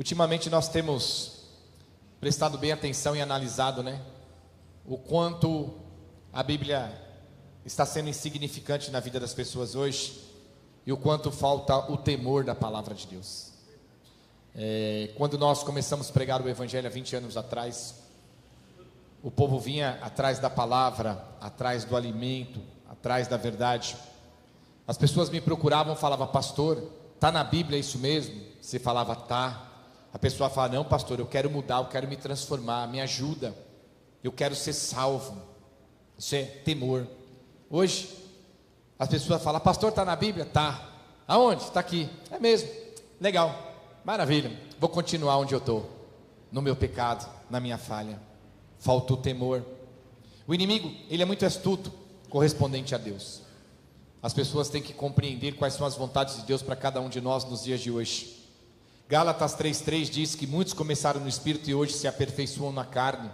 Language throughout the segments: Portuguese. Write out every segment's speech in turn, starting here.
Ultimamente nós temos prestado bem atenção e analisado, o quanto a Bíblia está sendo insignificante na vida das pessoas hoje e o quanto falta o temor da palavra de Deus. Quando nós começamos a pregar o Evangelho há 20 anos atrás, o povo vinha atrás da palavra, atrás do alimento, atrás da verdade. As pessoas me procuravam e falavam: pastor, está na Bíblia isso mesmo? Você falava: tá. A pessoa fala: não, pastor, eu quero mudar, eu quero me transformar, me ajuda, eu quero ser salvo. Isso é temor. Hoje as pessoas falam: pastor, está na Bíblia? Tá. Aonde? Está aqui. É mesmo. Legal, maravilha, vou continuar onde eu estou, no meu pecado, na minha falha. Falta o temor. O inimigo, ele é muito astuto correspondente a Deus. As pessoas têm que compreender quais são as vontades de Deus para cada um de nós nos dias de hoje. Gálatas 3,3 diz que muitos começaram no Espírito e hoje se aperfeiçoam na carne.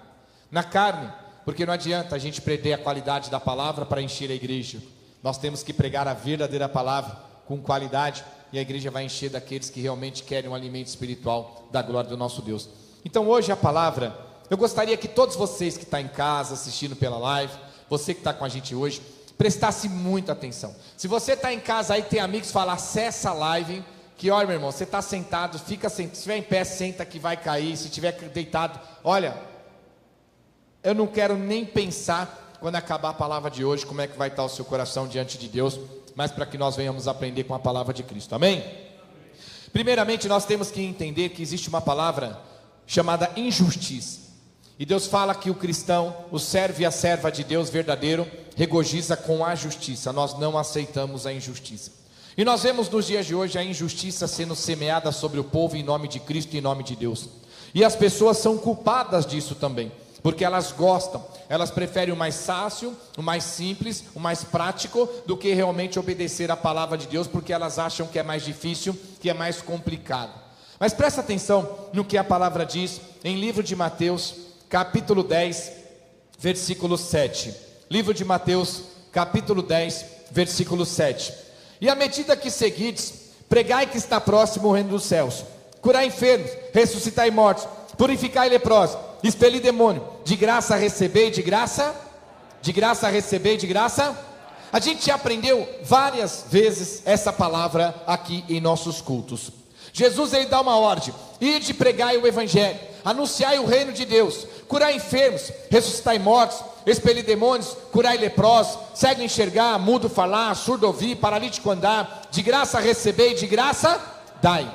Na carne, porque não adianta a gente perder a qualidade da palavra para encher a igreja. Nós temos que pregar a verdadeira palavra com qualidade, e a igreja vai encher daqueles que realmente querem um alimento espiritual da glória do nosso Deus. Então hoje a palavra, eu gostaria que todos vocês que estão em casa assistindo pela live, você que está com a gente hoje, prestasse muita atenção. Se você está em casa aí, tem amigos, fala: acessa a live, que olha, meu irmão, você está sentado, fica sentado, se estiver em pé, senta que vai cair, se estiver deitado, olha, eu não quero nem pensar, quando acabar a palavra de hoje, como é que vai estar o seu coração diante de Deus, mas para que nós venhamos aprender com a palavra de Cristo, amém? Primeiramente, nós temos que entender que existe uma palavra chamada injustiça, e Deus fala que o cristão, o servo e a serva de Deus verdadeiro, regozija com a justiça. Nós não aceitamos a injustiça, e nós vemos nos dias de hoje a injustiça sendo semeada sobre o povo em nome de Cristo e em nome de Deus, e as pessoas são culpadas disso também, porque elas gostam, elas preferem o mais fácil, o mais simples, o mais prático, do que realmente obedecer a palavra de Deus, porque elas acham que é mais difícil, que é mais complicado. Mas presta atenção no que a palavra diz em livro de Mateus, capítulo 10, versículo 7. Livro de Mateus, capítulo 10, versículo 7. E à medida que seguides, pregai que está próximo o reino dos céus, curai enfermos, ressuscitai mortos, purificai leprosos, expeli demônio, de graça recebei, de graça recebei, de graça. A gente já aprendeu várias vezes essa palavra aqui em nossos cultos. Jesus, ele dá uma ordem: ide pregai o evangelho, anunciai o reino de Deus, curai enfermos, ressuscitai mortos, expeli demônios, curai leprosos, cego enxergar, mudo falar, surdo ouvir, paralítico andar, de graça recebei, de graça dai.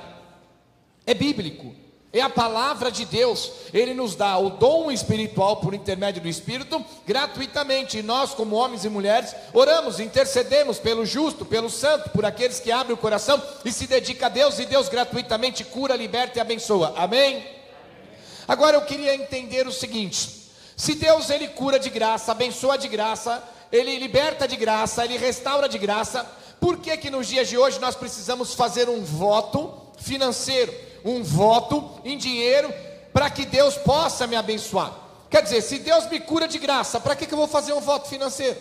É bíblico, é a palavra de Deus. Ele nos dá o dom espiritual por intermédio do Espírito gratuitamente, e nós, como homens e mulheres, oramos, intercedemos pelo justo, pelo santo, por aqueles que abrem o coração e se dedicam a Deus, e Deus gratuitamente cura, liberta e abençoa, amém? Agora eu queria entender o seguinte: se Deus, ele cura de graça, abençoa de graça, ele liberta de graça, ele restaura de graça, por que que nos dias de hoje nós precisamos fazer um voto financeiro, um voto em dinheiro, para que Deus possa me abençoar? Quer dizer, se Deus me cura de graça, para que eu vou fazer um voto financeiro?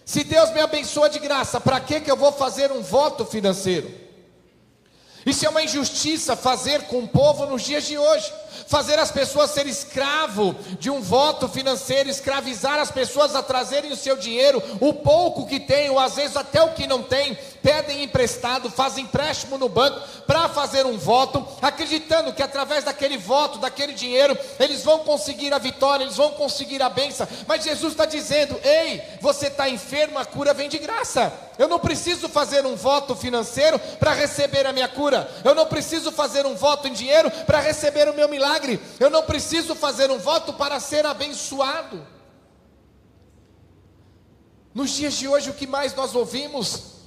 Se Deus me abençoa de graça, para que eu vou fazer um voto financeiro? Isso é uma injustiça fazer com o povo nos dias de hoje, fazer as pessoas ser escravo de um voto financeiro, escravizar as pessoas a trazerem o seu dinheiro, o pouco que tem, ou às vezes até o que não tem, pedem emprestado, fazem empréstimo no banco para fazer um voto, acreditando que através daquele voto, daquele dinheiro, eles vão conseguir a vitória, eles vão conseguir a bênção. Mas Jesus está dizendo: ei, você está enfermo, a cura vem de graça. Eu não preciso fazer um voto financeiro para receber a minha cura, eu não preciso fazer um voto em dinheiro para receber o meu milagre, eu não preciso fazer um voto para ser abençoado. Nos dias de hoje, o que mais nós ouvimos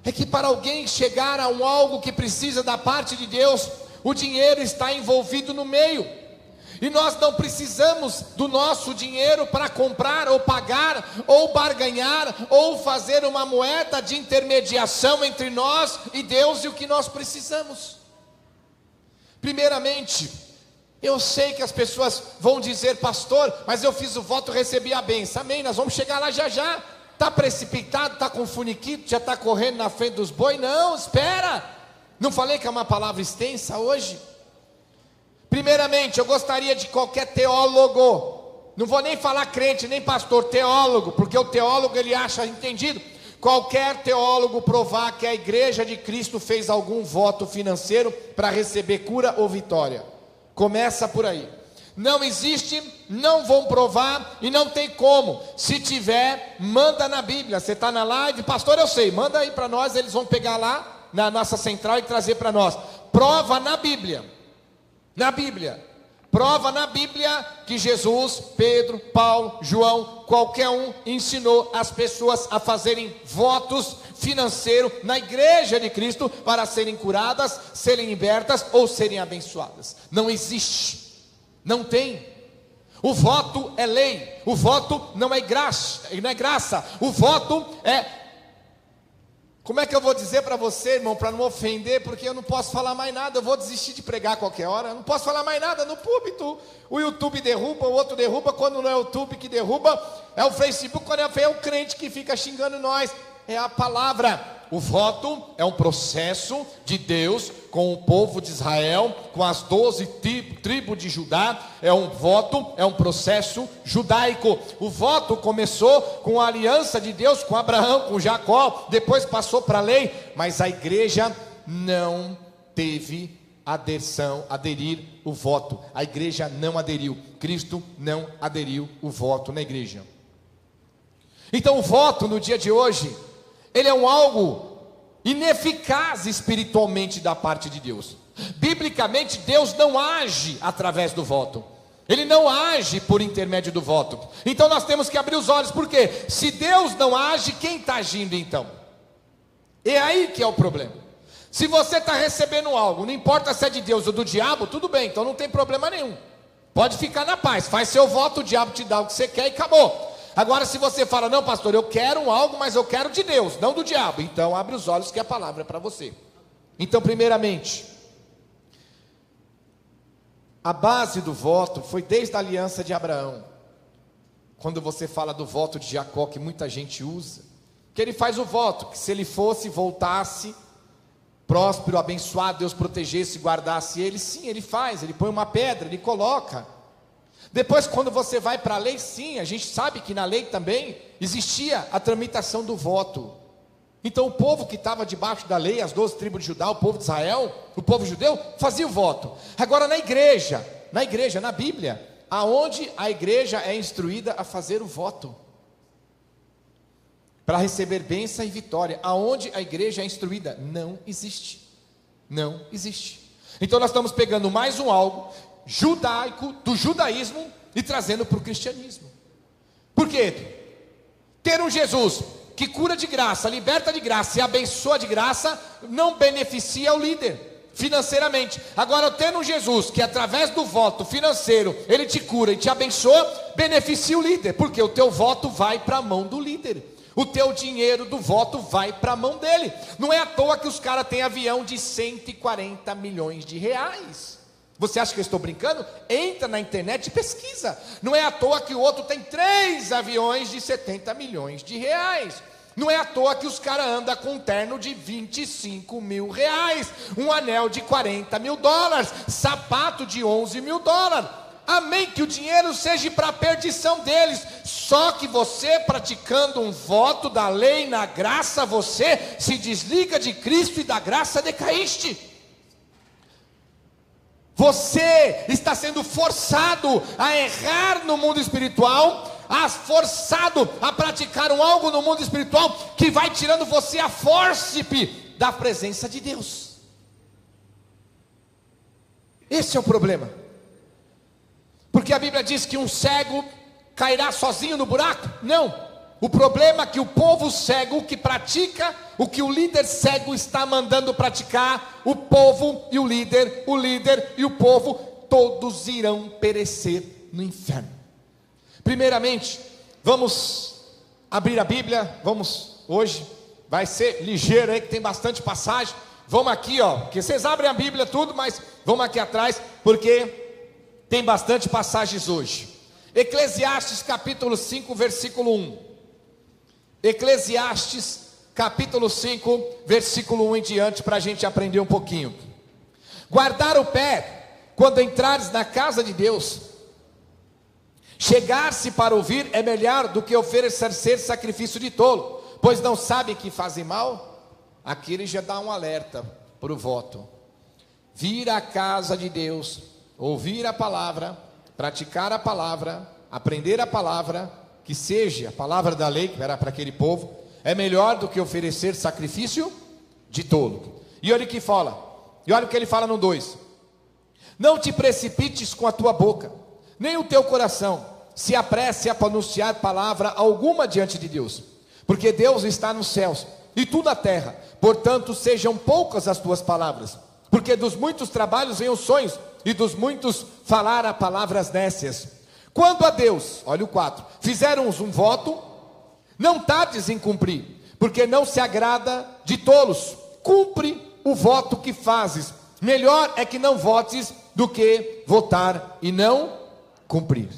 é que para alguém chegar a algo que precisa da parte de Deus, o dinheiro está envolvido no meio, e nós não precisamos do nosso dinheiro para comprar, ou pagar, ou barganhar, ou fazer uma moeda de intermediação entre nós e Deus e o que nós precisamos. Primeiramente, eu sei que as pessoas vão dizer: pastor, mas eu fiz o voto e recebi a bênção. Amém, nós vamos chegar lá já já. Está precipitado, está com funiquito, já está correndo na frente dos bois? Não, espera. Não falei que é uma palavra extensa hoje? Primeiramente, eu gostaria de qualquer teólogo, não vou nem falar crente, nem pastor, teólogo, porque o teólogo ele acha entendido. Qualquer teólogo provar que a igreja de Cristo fez algum voto financeiro para receber cura ou vitória. Começa por aí. Não existe, não vão provar e não tem como. Se tiver, manda na Bíblia. Você está na live, pastor, eu sei, manda aí para nós, eles vão pegar lá na nossa central e trazer para nós. Prova na Bíblia. Na Bíblia. Prova na Bíblia que Jesus, Pedro, Paulo, João, qualquer um ensinou as pessoas a fazerem votos financeiros na igreja de Cristo para serem curadas, serem libertas ou serem abençoadas. Não existe. Não tem. O voto é lei. O voto não é graça. O voto é... Como é que eu vou dizer para você, irmão, para não ofender, porque eu não posso falar mais nada, eu vou desistir de pregar a qualquer hora, eu não posso falar mais nada no púlpito. O YouTube derruba, o outro derruba, quando não é o YouTube que derruba, é o Facebook, quando é o crente que fica xingando nós. É a palavra. O voto é um processo de Deus com o povo de Israel, com as 12 tribos de Judá. É um voto, é um processo judaico. O voto começou com a aliança de Deus com Abraão, com Jacó, depois passou para a lei, mas a igreja não teve aderir o voto. A igreja não aderiu, Cristo não aderiu o voto na igreja. Então o voto no dia de hoje, ele é algo ineficaz espiritualmente da parte de Deus. Biblicamente, Deus não age através do voto. Ele não age por intermédio do voto. Então nós temos que abrir os olhos, porque se Deus não age, quem está agindo então? É aí que é o problema. Se você está recebendo algo, não importa se é de Deus ou do diabo, tudo bem, então não tem problema nenhum. Pode ficar na paz, faz seu voto, o diabo te dá o que você quer e acabou. Agora se você fala, não pastor, eu quero algo, mas eu quero de Deus, não do diabo, então abre os olhos que a palavra é para você. Então primeiramente, a base do voto foi desde a aliança de Abraão. Quando você fala do voto de Jacó, que muita gente usa, que ele faz o voto, que se ele fosse, voltasse, próspero, abençoado, Deus protegesse, guardasse ele. Sim, ele faz, ele põe uma pedra, ele coloca. Depois quando você vai para a lei, sim, a gente sabe que na lei também existia a tramitação do voto. Então o povo que estava debaixo da lei, as 12 tribos de Judá, o povo de Israel, o povo judeu, fazia o voto. Agora na igreja, na Bíblia, aonde a igreja é instruída a fazer o voto, para receber bênção e vitória, aonde a igreja é instruída, não existe. Não existe. Então nós estamos pegando mais algo judaico, do judaísmo, e trazendo para o cristianismo. Por quê? Ter um Jesus que cura de graça, liberta de graça e abençoa de graça, não beneficia o líder financeiramente. Agora, tendo um Jesus que através do voto financeiro, ele te cura e te abençoa, beneficia o líder, porque o teu voto vai para a mão do líder. O teu dinheiro do voto vai para a mão dele. Não é à toa que os caras têm avião de 140 milhões de reais. Você acha que eu estou brincando? Entra na internet e pesquisa. Não é à toa que o outro tem 3 aviões de 70 milhões de reais. Não é à toa que os caras andam com um terno de 25 mil reais, um anel de 40 mil dólares, sapato de 11 mil dólares. Amém, que o dinheiro seja para a perdição deles. Só que você, praticando um voto da lei na graça, você se desliga de Cristo e da graça decaíste. Você está sendo forçado a errar no mundo espiritual, forçado a praticar algo no mundo espiritual que vai tirando você a fórcepe da presença de Deus. Esse é o problema. Porque a Bíblia diz que um cego cairá sozinho no buraco? Não. O problema é que o povo cego que pratica o que o líder cego está mandando praticar, o povo e o líder e o povo, todos irão perecer no inferno. Primeiramente, vamos abrir a Bíblia, hoje vai ser ligeiro aí, que tem bastante passagem. Vamos aqui, porque vocês abrem a Bíblia tudo, mas vamos aqui atrás, porque tem bastante passagens hoje. Eclesiastes capítulo 5, versículo 1. Eclesiastes capítulo 5, versículo 1 em diante, para a gente aprender um pouquinho. Guardar o pé quando entrares na casa de Deus, chegar-se para ouvir é melhor do que oferecer sacrifício de tolo, pois não sabem que fazem mal. Aqui ele já dá um alerta para o voto. Vir à casa de Deus, ouvir a palavra, praticar a palavra, aprender a palavra, que seja a palavra da lei, que era para aquele povo, é melhor do que oferecer sacrifício de tolo. E olha o que fala, e olha o que ele fala no 2: não te precipites com a tua boca, nem o teu coração se apresse a pronunciar palavra alguma diante de Deus, porque Deus está nos céus e tu na terra, portanto sejam poucas as tuas palavras, porque dos muitos trabalhos vêm os sonhos, e dos muitos falar a palavras nécias. Quando a Deus, olha o 4, fizeram-os um voto, não tardes em cumprir, porque não se agrada de tolos. Cumpre o voto que fazes. Melhor é que não votes do que votar e não cumprir.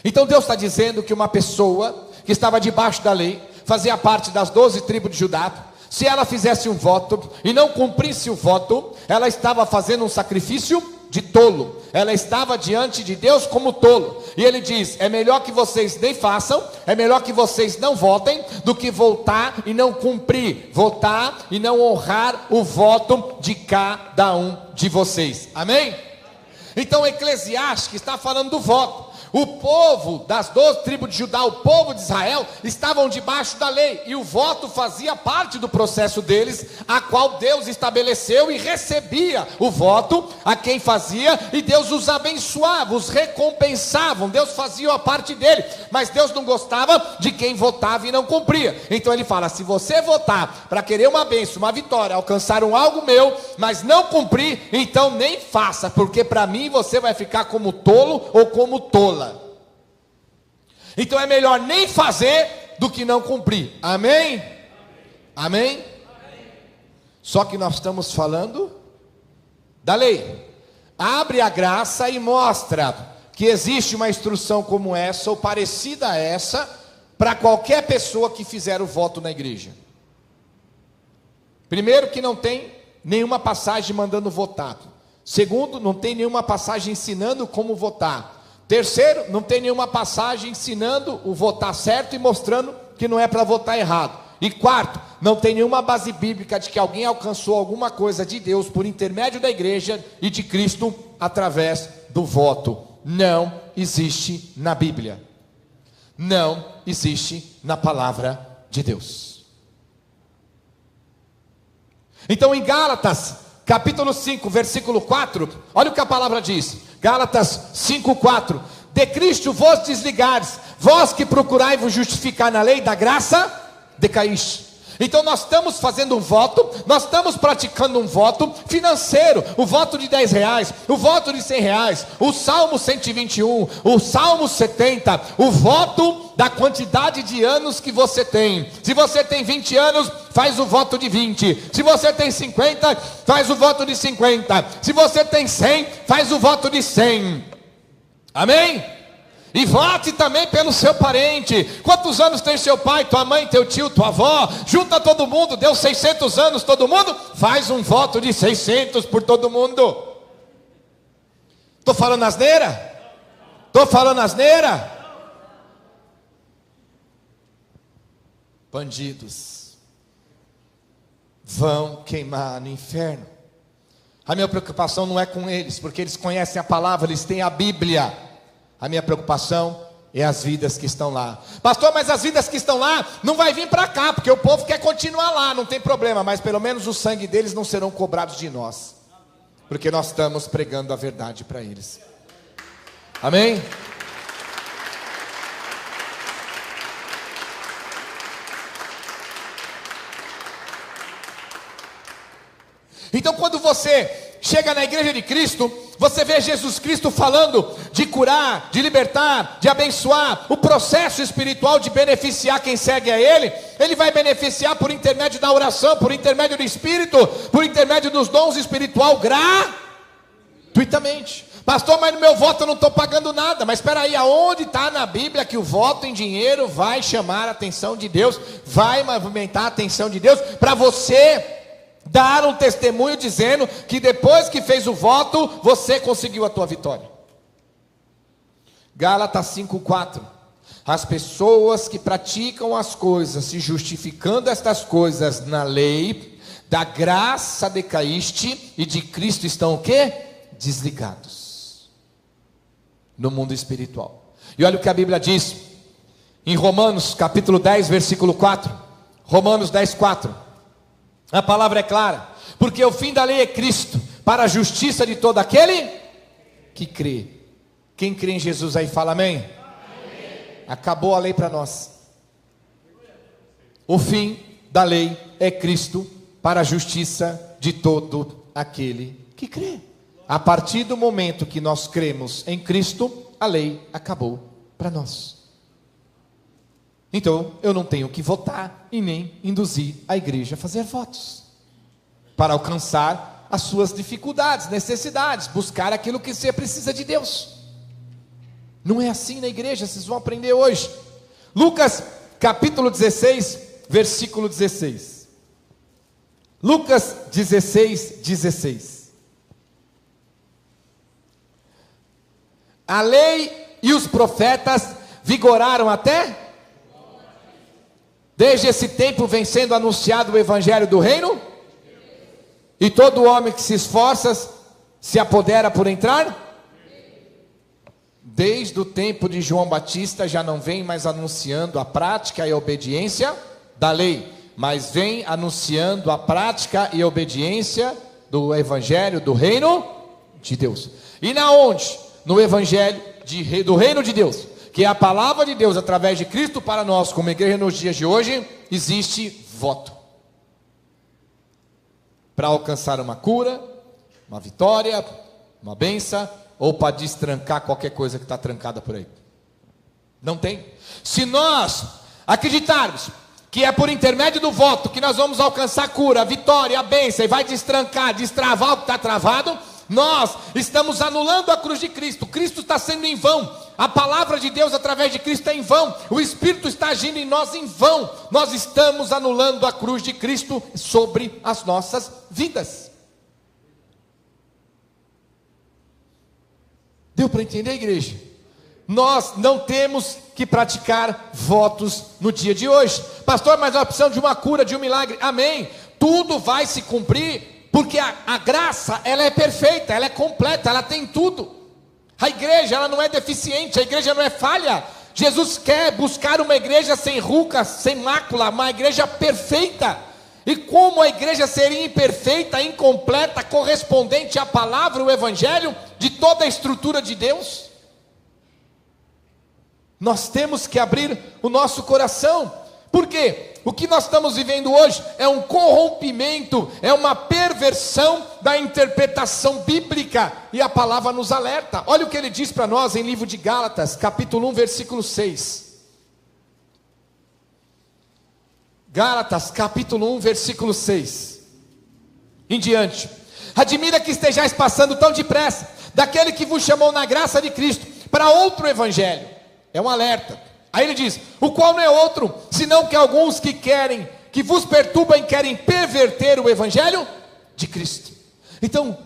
Então Deus está dizendo que uma pessoa que estava debaixo da lei, fazia parte das 12 tribos de Judá, se ela fizesse um voto e não cumprisse o voto, ela estava fazendo um sacrifício de tolo. Ela estava diante de Deus como tolo. E ele diz: é melhor que vocês nem façam, é melhor que vocês não votem, do que voltar e não cumprir, votar e não honrar o voto de cada um de vocês. Amém? Então Eclesiastes está falando do voto. O povo das 12 tribos de Judá, o povo de Israel, estavam debaixo da lei, e o voto fazia parte do processo deles, a qual Deus estabeleceu, e recebia o voto a quem fazia, e Deus os abençoava, os recompensava. Deus fazia a parte dele, mas Deus não gostava de quem votava e não cumpria. Então ele fala: se você votar para querer uma bênção, uma vitória, alcançar um algo meu, mas não cumprir, então nem faça, porque para mim você vai ficar como tolo ou como tola. Então é melhor nem fazer do que não cumprir. Amém? Amém? Só que nós estamos falando da lei. Abre a graça e mostra que existe uma instrução como essa, ou parecida a essa, para qualquer pessoa que fizer o voto na igreja. Primeiro, que não tem nenhuma passagem mandando votar. Segundo, não tem nenhuma passagem ensinando como votar. Terceiro, não tem nenhuma passagem ensinando o votar certo e mostrando que não é para votar errado. E quarto, não tem nenhuma base bíblica de que alguém alcançou alguma coisa de Deus por intermédio da igreja e de Cristo através do voto. Não existe na Bíblia. Não existe na palavra de Deus. Então em Gálatas, capítulo 5, versículo 4, olha o que a palavra diz. Gálatas 5:4: de Cristo vos desligares, vós que procurai vos justificar na lei da graça, decaíste. Então nós estamos fazendo um voto, nós estamos praticando um voto financeiro, o voto de R$10, o voto de R$100, o Salmo 121, o Salmo 70, o voto da quantidade de anos que você tem. Se você tem 20 anos, faz o voto de 20. Se você tem 50, faz o voto de 50. Se você tem 100, faz o voto de 100. Amém? E vote também pelo seu parente. Quantos anos tem seu pai, tua mãe, teu tio, tua avó? Junta todo mundo, deu 600 anos todo mundo, faz um voto de 600 por todo mundo. Estou falando asneira? Estou falando asneira? Bandidos vão queimar no inferno. A minha preocupação não é com eles, porque eles conhecem a palavra, eles têm a Bíblia. A minha preocupação é as vidas que estão lá. Pastor, mas as vidas que estão lá não vai vir para cá, porque o povo quer continuar lá, não tem problema, mas pelo menos o sangue deles não serão cobrados de nós, porque nós estamos pregando a verdade para eles. Amém? Então quando você chega na igreja de Cristo, você vê Jesus Cristo falando de curar, de libertar, de abençoar. O processo espiritual de beneficiar quem segue a Ele, Ele vai beneficiar por intermédio da oração, por intermédio do Espírito, por intermédio dos dons espiritual gratuitamente. Pastor, mas no meu voto eu não estou pagando nada. Mas espera aí, aonde está na Bíblia que o voto em dinheiro vai chamar a atenção de Deus, vai movimentar a atenção de Deus para você dar um testemunho dizendo que depois que fez o voto, você conseguiu a tua vitória. Gálatas 5:4. As pessoas que praticam as coisas, se justificando estas coisas na lei, da graça decaíste, e de Cristo estão o quê? Desligados no mundo espiritual. E olha o que a Bíblia diz em Romanos capítulo 10, versículo 4. Romanos 10, 4. A palavra é clara: porque o fim da lei é Cristo, para a justiça de todo aquele que crê. Quem crê em Jesus aí fala amém? Amém. Acabou a lei para nós. O fim da lei é Cristo, para a justiça de todo aquele que crê. A partir do momento que nós cremos em Cristo, a lei acabou para nós. Então eu não tenho que votar e nem induzir a igreja a fazer votos para alcançar as suas dificuldades, necessidades, buscar aquilo que você precisa de Deus. Não é assim na igreja, vocês vão aprender hoje. Lucas capítulo 16, versículo 16. Lucas 16, 16. A lei e os profetas vigoraram até? Desde esse tempo vem sendo anunciado o evangelho do reino? E todo homem que se esforça se apodera por entrar? Desde o tempo de João Batista já não vem mais anunciando a prática e a obediência da lei, mas vem anunciando a prática e a obediência do evangelho do reino de Deus. E na onde? No evangelho do reino de Deus, que é a palavra de Deus através de Cristo para nós, como igreja nos dias de hoje, existe voto para alcançar uma cura, uma vitória, uma bênção, ou para destrancar qualquer coisa que está trancada por aí. Não tem. Se nós acreditarmos que é por intermédio do voto que nós vamos alcançar a cura, a vitória, a bênção, e vai destrancar, destravar o que está travado, nós estamos anulando a cruz de Cristo. Cristo está sendo em vão. A palavra de Deus através de Cristo é em vão. O Espírito está agindo em nós em vão. Nós estamos anulando a cruz de Cristo sobre as nossas vidas. Deu para entender, igreja? Nós não temos que praticar votos no dia de hoje. Pastor, mas nós precisamos de uma cura, de um milagre. Amém. Tudo vai se cumprir, porque a graça, ela é perfeita, ela é completa, ela tem tudo. A igreja, ela não é deficiente, a igreja não é falha. Jesus quer buscar uma igreja sem ruga, sem mácula, uma igreja perfeita. E como a igreja seria imperfeita, incompleta, correspondente à palavra, o evangelho, de toda a estrutura de Deus? Nós temos que abrir o nosso coração. Por quê? O que nós estamos vivendo hoje é um corrompimento, é uma perversão da interpretação bíblica, e a palavra nos alerta. Olha o que ele diz para nós em livro de Gálatas, capítulo 1, versículo 6. Gálatas, capítulo 1, versículo 6 em diante. Admira que estejais passando tão depressa daquele que vos chamou na graça de Cristo para outro evangelho. É um alerta. Aí ele diz: o qual não é outro, senão que alguns que vos perturbam e querem perverter o evangelho de Cristo. Então,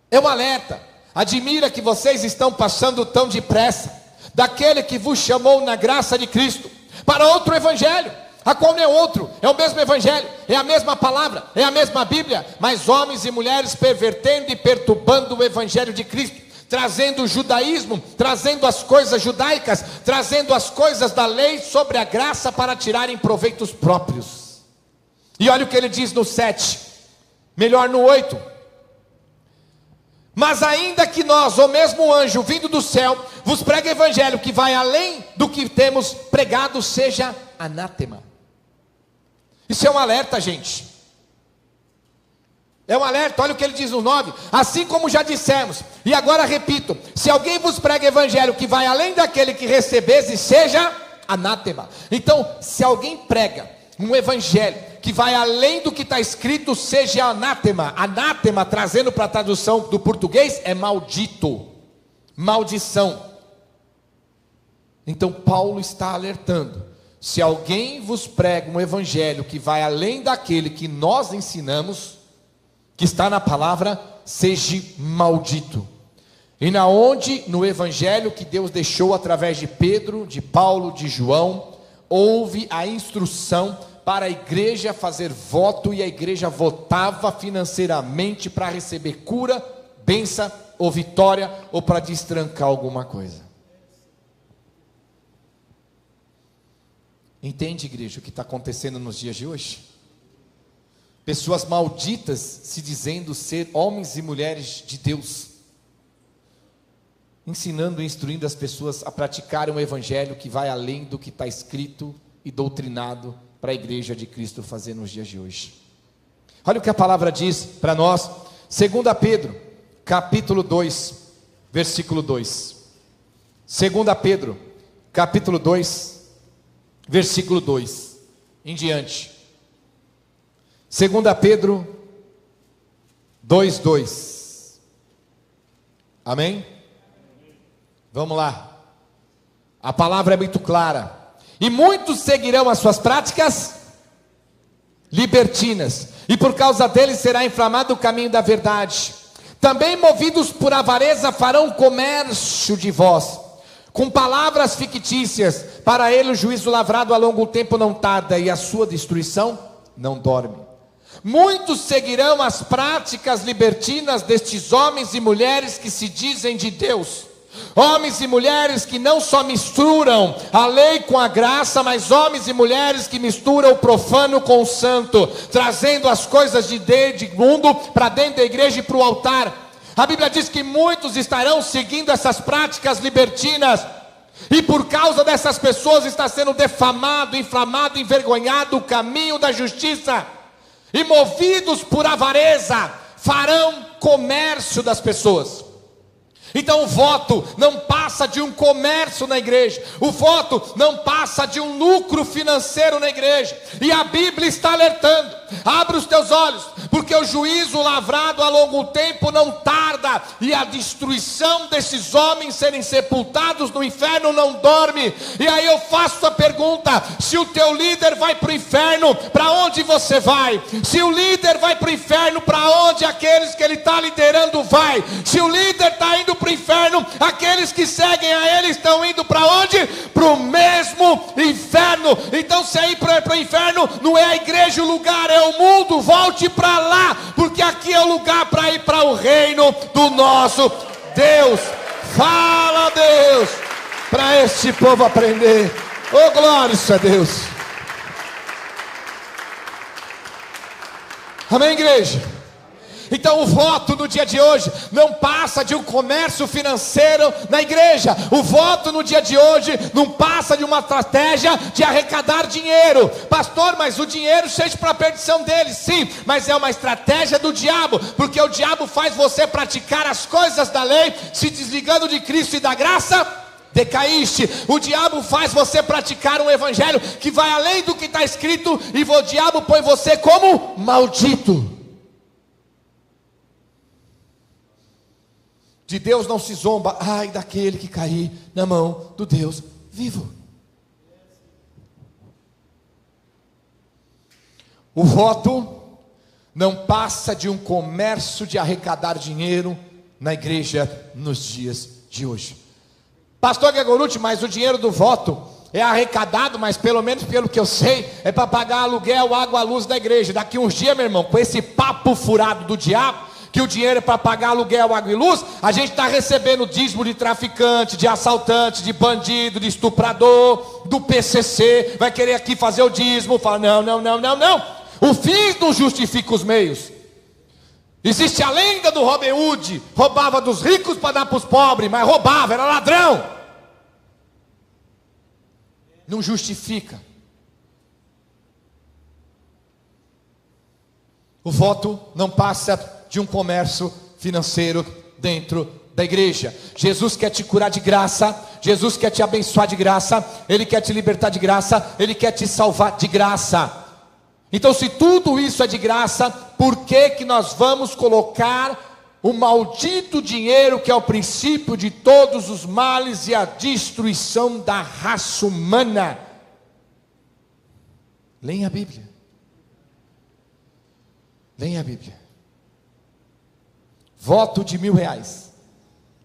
é um alerta. Admira que vocês estão passando tão depressa daquele que vos chamou na graça de Cristo para outro evangelho, a qual não é outro, é o mesmo evangelho, é a mesma palavra, é a mesma Bíblia, mas homens e mulheres pervertendo e perturbando o evangelho de Cristo, trazendo o judaísmo, trazendo as coisas judaicas, trazendo as coisas da lei sobre a graça para tirarem proveitos próprios. E olha o que ele diz no 7, melhor no 8. Mas ainda que nós, ou mesmo anjo vindo do céu, vos pregue evangelho que vai além do que temos pregado, seja anátema. Isso é um alerta, gente. É um alerta. Olha o que ele diz no 9. Assim como já dissemos, e agora repito: se alguém vos prega evangelho que vai além daquele que recebesse, seja anátema. Então, se alguém prega um evangelho que vai além do que está escrito, seja anátema. Anátema, trazendo para a tradução do português, é maldito, maldição. Então Paulo está alertando: se alguém vos prega um evangelho que vai além daquele que nós ensinamos, que está na palavra, seja maldito. E na onde, no evangelho que Deus deixou através de Pedro, de Paulo, de João, houve a instrução para a igreja fazer voto, e a igreja votava financeiramente para receber cura, bênção ou vitória, ou para destrancar alguma coisa. Entende, igreja, o que está acontecendo nos dias de hoje? Pessoas malditas se dizendo ser homens e mulheres de Deus, ensinando e instruindo as pessoas a praticarem um evangelho que vai além do que está escrito e doutrinado para a igreja de Cristo fazer nos dias de hoje. Olha o que a palavra diz para nós, 2 Pedro, capítulo 2, versículo 2. 2 Pedro, capítulo 2, versículo 2, em diante. 2 Pedro 2, 2. Amém? Vamos lá. A palavra é muito clara. E muitos seguirão as suas práticas libertinas, e por causa deles será inflamado o caminho da verdade. Também movidos por avareza farão comércio de vós, com palavras fictícias. Para ele o juízo lavrado a longo tempo não tarda, e a sua destruição não dorme. Muitos seguirão as práticas libertinas destes homens e mulheres que se dizem de Deus. Homens e mulheres que não só misturam a lei com a graça, mas homens e mulheres que misturam o profano com o santo, trazendo as coisas de mundo para dentro da igreja e para o altar. A Bíblia diz que muitos estarão seguindo essas práticas libertinas, e por causa dessas pessoas está sendo defamado, inflamado, envergonhado o caminho da justiça. E movidos por avareza farão comércio das pessoas. Então o voto não passa de um comércio na igreja, o voto não passa de um lucro financeiro na igreja. E a Bíblia está alertando: abre os teus olhos, porque o juízo lavrado a longo tempo não tarda, e a destruição desses homens serem sepultados no inferno não dorme. E aí eu faço a pergunta: se o teu líder vai para o inferno, para onde você vai? Se o líder vai para o inferno, para onde aqueles que ele está liderando vai? Se o líder está indo para o inferno, aqueles que seguem a ele estão indo para onde? Para o mesmo inferno. Então se é ir para o inferno, não é a igreja o lugar, é o mundo. Volte para lá, porque aqui é o lugar para ir para o reino do nosso Deus. Fala, Deus, para este povo aprender. Oh, glória a Deus. Amém, igreja? Então o voto no dia de hoje não passa de um comércio financeiro na igreja. O voto no dia de hoje não passa de uma estratégia de arrecadar dinheiro. Pastor, mas o dinheiro seja para a perdição deles. Sim, mas é uma estratégia do diabo, porque o diabo faz você praticar as coisas da lei, se desligando de Cristo e da graça, decaíste. O diabo faz você praticar um evangelho que vai além do que está escrito, e o diabo põe você como maldito. De Deus não se zomba, ai daquele que cair na mão do Deus vivo. O voto não passa de um comércio de arrecadar dinheiro na igreja nos dias de hoje. Pastor Gregorucci, mas o dinheiro do voto é arrecadado, mas pelo menos pelo que eu sei, é para pagar aluguel, água, luz da igreja. Daqui uns dias, meu irmão, com esse papo furado do diabo, que o dinheiro é para pagar aluguel, água e luz, a gente está recebendo dízimo de traficante, de assaltante, de bandido, de estuprador, do PCC, vai querer aqui fazer o dízimo. Fala, não, o fim não justifica os meios. Existe a lenda do Robin Hood, roubava dos ricos para dar para os pobres, mas roubava, era ladrão. Não justifica. O voto não passa de um comércio financeiro dentro da igreja. Jesus quer te curar de graça, Jesus quer te abençoar de graça, Ele quer te libertar de graça, Ele quer te salvar de graça. Então se tudo isso é de graça, por que que nós vamos colocar o maldito dinheiro, que é o princípio de todos os males e a destruição da raça humana? Leia a Bíblia. Leia a Bíblia. Voto de R$1.000.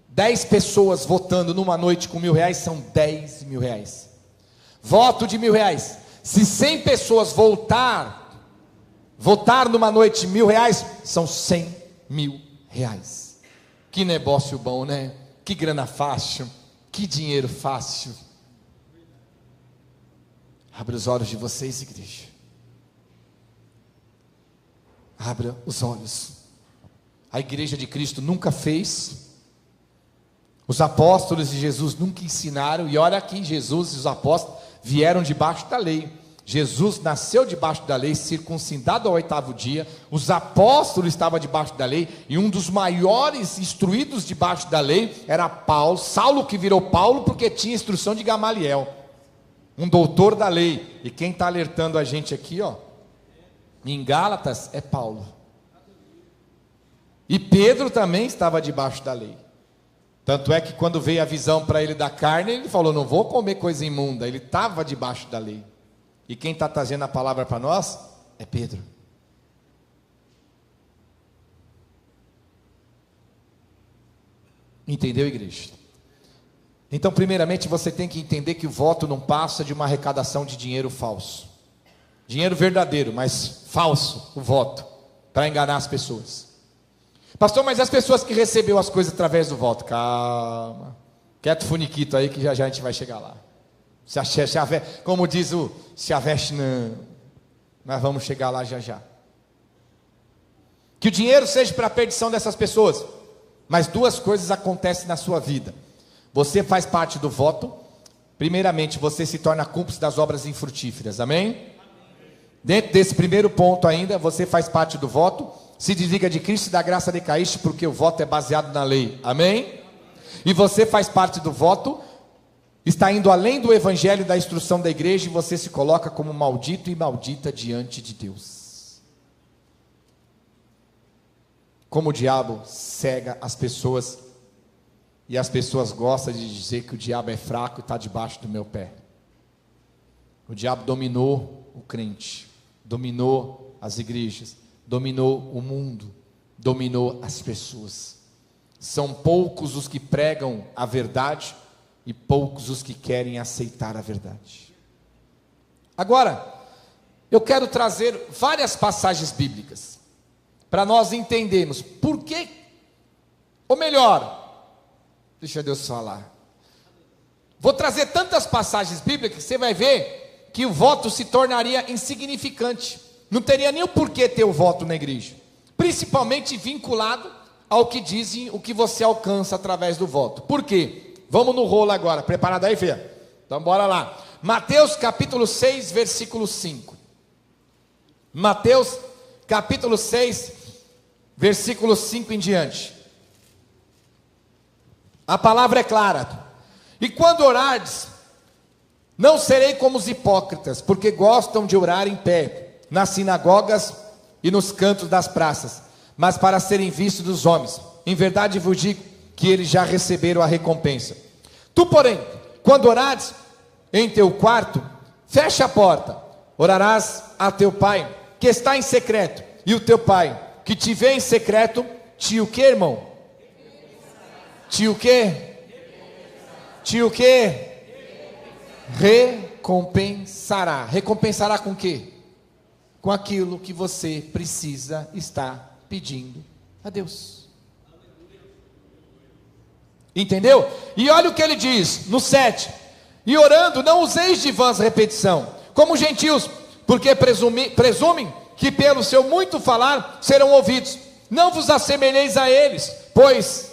10 pessoas votando numa noite com R$1.000 são R$10.000. Voto de R$1.000. Se 100 pessoas votar numa noite R$1.000, são R$100.000. Que negócio bom, né? Que grana fácil, que dinheiro fácil. Abra os olhos de vocês, igreja. Abra os olhos. A igreja de Cristo nunca fez. Os apóstolos de Jesus nunca ensinaram. E olha aqui, Jesus e os apóstolos vieram debaixo da lei. Jesus nasceu debaixo da lei, circuncidado ao 8º dia. Os apóstolos estavam debaixo da lei. E um dos maiores instruídos debaixo da lei era Paulo. Saulo, que virou Paulo porque tinha instrução de Gamaliel, um doutor da lei. E quem está alertando a gente aqui, em Gálatas, é Paulo. E Pedro também estava debaixo da lei. Tanto é que quando veio a visão para ele da carne, ele falou: não vou comer coisa imunda. Ele estava debaixo da lei. E quem está trazendo a palavra para nós é Pedro. Entendeu, igreja? Então, primeiramente, você tem que entender que o voto não passa de uma arrecadação de dinheiro falso. Dinheiro verdadeiro, mas falso, o voto, para enganar as pessoas. Pastor, mas as pessoas que receberam as coisas através do voto? Calma, quieto funiquito aí que já já a gente vai chegar lá. Como diz o se aveste não, nós vamos chegar lá já já. Que o dinheiro seja para a perdição dessas pessoas. Mas duas coisas acontecem na sua vida. Você faz parte do voto. Primeiramente, você se torna cúmplice das obras infrutíferas, amém? Dentro desse primeiro ponto ainda, você faz parte do voto. Se desliga de Cristo e da graça decaíste, porque o voto é baseado na lei, amém? E você faz parte do voto, está indo além do evangelho e da instrução da igreja, e você se coloca como maldito e maldita diante de Deus. Como o diabo cega as pessoas, e as pessoas gostam de dizer que o diabo é fraco e está debaixo do meu pé. O diabo dominou o crente, dominou as igrejas, dominou o mundo, dominou as pessoas. São poucos os que pregam a verdade e poucos os que querem aceitar a verdade. Agora, eu quero trazer várias passagens bíblicas para nós entendermos por que, ou melhor, deixa Deus falar. Vou trazer tantas passagens bíblicas que você vai ver que o voto se tornaria insignificante. Não teria nem o porquê ter o voto na igreja. Principalmente vinculado ao que dizem, o que você alcança através do voto. Por quê? Vamos no rolo agora. Preparado aí, filha? Então bora lá. Mateus capítulo 6, versículo 5. Mateus capítulo 6, versículo 5 em diante. A palavra é clara. E quando orardes, não serei como os hipócritas, porque gostam de orar em pé, nas sinagogas e nos cantos das praças, mas para serem vistos dos homens. Em verdade vos digo que eles já receberam a recompensa. Tu, porém, quando orares em teu quarto, fecha a porta, orarás a teu pai, que está em secreto, e o teu pai, que te vê em secreto, te o que, irmão? Te o que? Te o que? Recompensará. Recompensará com o quê? Com aquilo que você precisa estar pedindo a Deus. Entendeu? E olha o que ele diz no 7. E orando, não useis de vãs repetição, como gentios, porque presumem que pelo seu muito falar serão ouvidos. Não vos assemelheis a eles, pois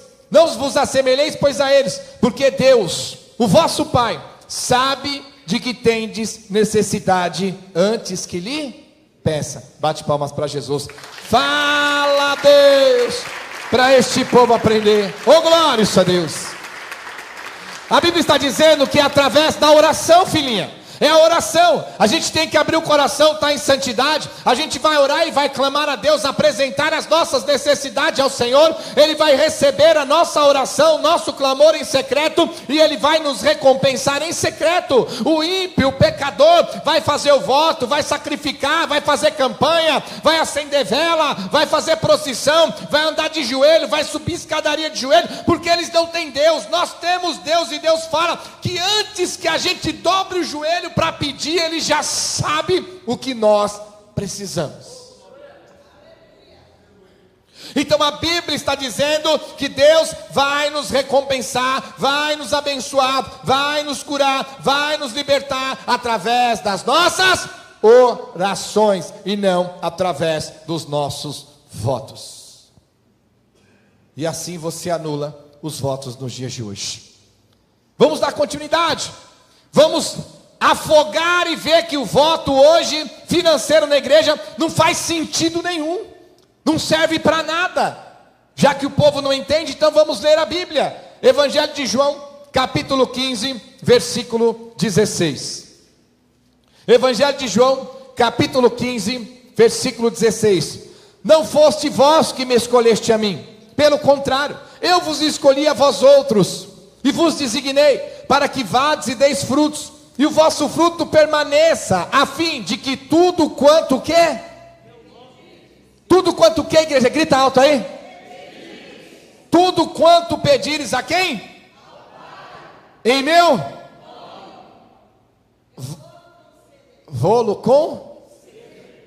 a eles, porque Deus, o vosso Pai, sabe de que tendes necessidade antes que lhe peça. Bate palmas para Jesus. Fala, Deus, para este povo aprender. Oh, glória a Deus. A Bíblia está dizendo que através da oração, filhinha, É a oração. A gente tem que abrir o coração, estar em santidade. A gente vai orar e vai clamar a Deus, apresentar as nossas necessidades ao Senhor. Ele vai receber a nossa oração, nosso clamor em secreto, e Ele vai nos recompensar em secreto. O ímpio, o pecador, vai fazer o voto, vai sacrificar, vai fazer campanha, vai acender vela, vai fazer procissão, vai andar de joelho, vai subir escadaria de joelho, porque eles não têm Deus. Nós temos Deus, e Deus fala que antes que a gente dobre o joelho para pedir, Ele já sabe o que nós precisamos. Então a Bíblia está dizendo que Deus vai nos recompensar, vai nos abençoar, vai nos curar, vai nos libertar através das nossas orações e não através dos nossos votos. E assim você anula os votos nos dias de hoje. Vamos dar continuidade. Vamos afogar e ver que o voto hoje financeiro na igreja não faz sentido nenhum, não serve para nada. Já que o povo não entende, então vamos ler a Bíblia. Evangelho de João, capítulo 15, versículo 16. Evangelho de João, capítulo 15, versículo 16. Não foste vós que me escolheste a mim, pelo contrário, eu vos escolhi a vós outros, e vos designei para que vades e deis frutos, e o vosso fruto permaneça, a fim de que tudo quanto quer, igreja, grita alto aí, tudo quanto pedires a quem? Em meu rolo com?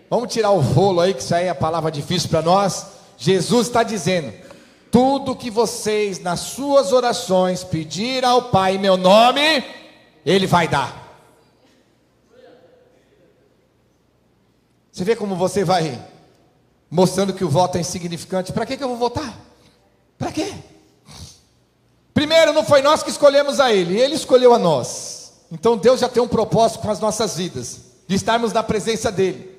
Vamos tirar o rolo aí, que isso aí é a palavra difícil para nós. Jesus está dizendo: tudo que vocês nas suas orações pedir ao Pai em meu nome, Ele vai dar. Você vê como você vai mostrando que o voto é insignificante? Para que eu vou votar? Para quê? Primeiro, não foi nós que escolhemos a Ele, Ele escolheu a nós. Então Deus já tem um propósito com as nossas vidas, de estarmos na presença dEle.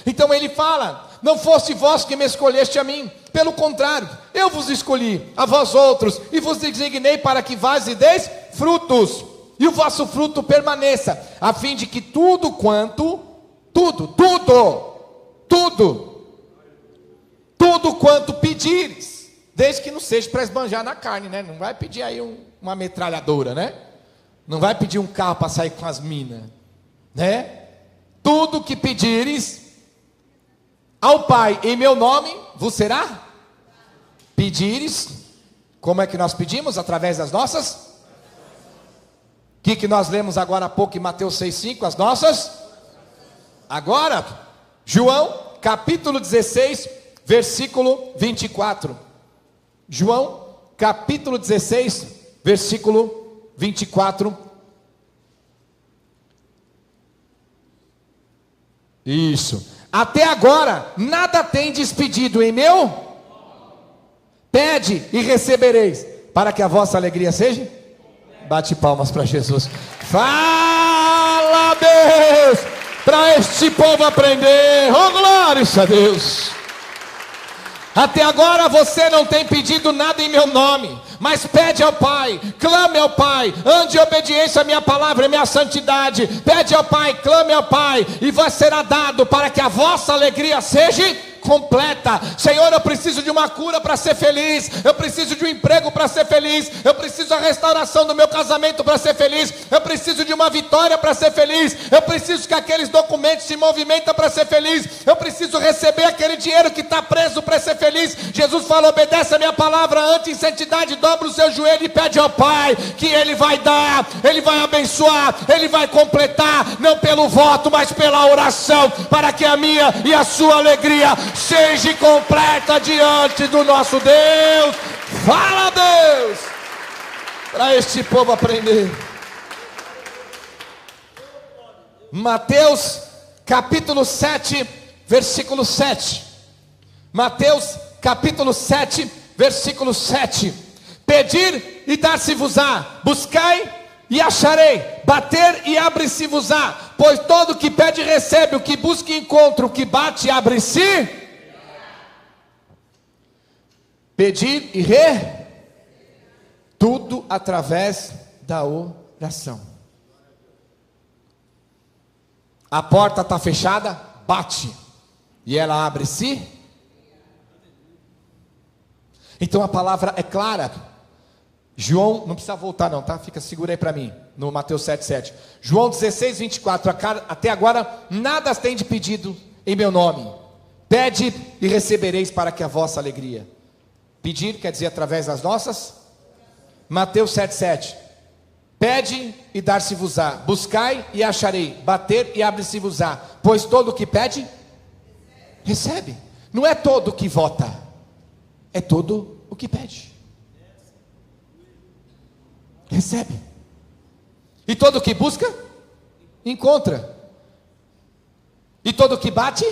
Então Ele fala: não foste vós que me escolheste a mim, pelo contrário, eu vos escolhi a vós outros, e vos designei para que vades e deis frutos, e o vosso fruto permaneça, a fim de que tudo quanto pedires, desde que não seja para esbanjar na carne, né? Não vai pedir aí uma metralhadora, né? Não vai pedir um carro para sair com as minas, né? Tudo que pedires ao Pai em meu nome, vos será? Pedires, como é que nós pedimos? Através das nossas? O que nós lemos agora há pouco em Mateus 6,5? As nossas? Agora, João, capítulo 16, versículo 24. João, capítulo 16, versículo 24. Isso. Até agora, nada tendes pedido em meu? Pede e recebereis, para que a vossa alegria seja? Bate palmas para Jesus. Fala, Deus, para este povo aprender. Oh, glória a Deus. Até agora você não tem pedido nada em meu nome, mas pede ao Pai, clame ao Pai, ande em obediência à minha palavra e à minha santidade. Pede ao Pai, clame ao Pai, e vos será dado, para que a vossa alegria seja completa. Senhor, eu preciso de uma cura para ser feliz, eu preciso de um emprego para ser feliz, eu preciso da restauração do meu casamento para ser feliz, eu preciso de uma vitória para ser feliz, eu preciso que aqueles documentos se movimentem para ser feliz, eu preciso receber aquele dinheiro que está preso para ser feliz. Jesus falou: obedece a minha palavra, ande em santidade, dobra o seu joelho e pede ao Pai, que Ele vai dar, Ele vai abençoar, Ele vai completar, não pelo voto, mas pela oração, para que a minha e a sua alegria seja completa diante do nosso Deus. Fala, Deus, para este povo aprender. Mateus capítulo 7, versículo 7. Mateus capítulo 7, versículo 7. Pedir e dar-se-vos-á, buscai e acharei, bater e abre-se-vos-á, pois todo o que pede recebe, o que busca encontra, o que bate abre-se. Pedir e tudo através da oração. A porta está fechada, bate. E ela abre-se. Então a palavra é clara. João, não precisa voltar não, tá? Segura aí para mim, no Mateus 7,7. João 16, 24. Até agora, nada tendes pedido em meu nome. Pede e recebereis para que a vossa alegria. Pedir quer dizer através das nossas. Mateus 7,7. Pede e dar-se-vos-á. Buscai e acharei. Bater e abre-se-vos-á. Pois todo o que pede, recebe. Não é todo o que vota, é todo o que pede. Recebe. E todo o que busca, encontra. E todo o que bate,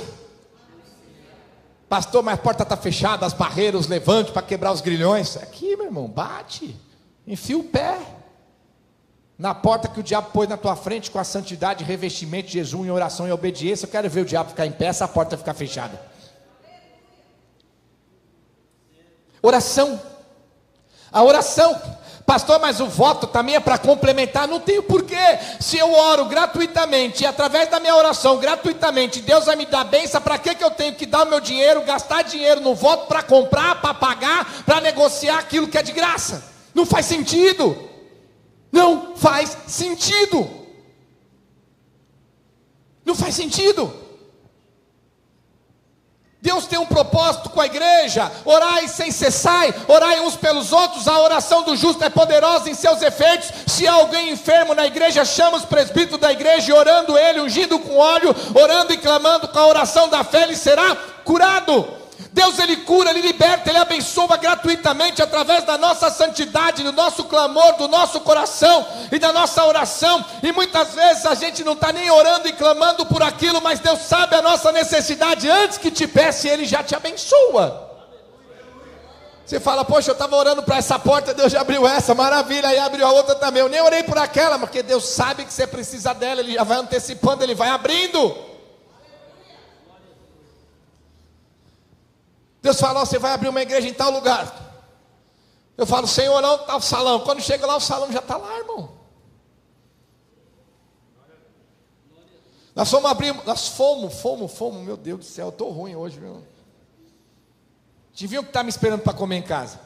pastor, mas a porta está fechada, as barreiras, levante para quebrar os grilhões. Aqui, meu irmão, bate, enfia o pé na porta que o diabo pôs na tua frente, com a santidade, revestimento, jejum, e oração e obediência. Eu quero ver o diabo ficar em pé, essa porta ficar fechada. Oração. A oração, pastor, mas o voto também é para complementar. Não tenho porquê. Se eu oro gratuitamente, e através da minha oração gratuitamente, Deus vai me dar bênção, para que eu tenho que dar o meu dinheiro, gastar dinheiro no voto para comprar, para pagar, para negociar aquilo que é de graça? Não faz sentido. Não faz sentido. Não faz sentido. Deus tem um propósito com a igreja. Orai sem cessar, orai uns pelos outros. A oração do justo é poderosa em seus efeitos. Se há alguém enfermo na igreja, chama os presbíteros da igreja, e orando ele, ungido com óleo, orando e clamando com a oração da fé, ele será curado. Deus, ele cura, ele liberta, ele abençoa gratuitamente através da nossa santidade, do nosso clamor, do nosso coração e da nossa oração. E muitas vezes a gente não está nem orando e clamando por aquilo, mas Deus sabe a nossa necessidade antes que te peça, e ele já te abençoa. Você fala, poxa, eu estava orando para essa porta, Deus já abriu essa, maravilha, aí abriu a outra também. Eu nem orei por aquela, porque Deus sabe que você precisa dela, ele já vai antecipando, ele vai abrindo. Deus fala, você vai abrir uma igreja em tal lugar. Eu falo, Senhor, não, está o salão. Quando chega lá, o salão já está lá, irmão. Nós fomos abrir, fomos, meu Deus do céu, eu estou ruim hoje, meu. Deviam que está me esperando para comer em casa.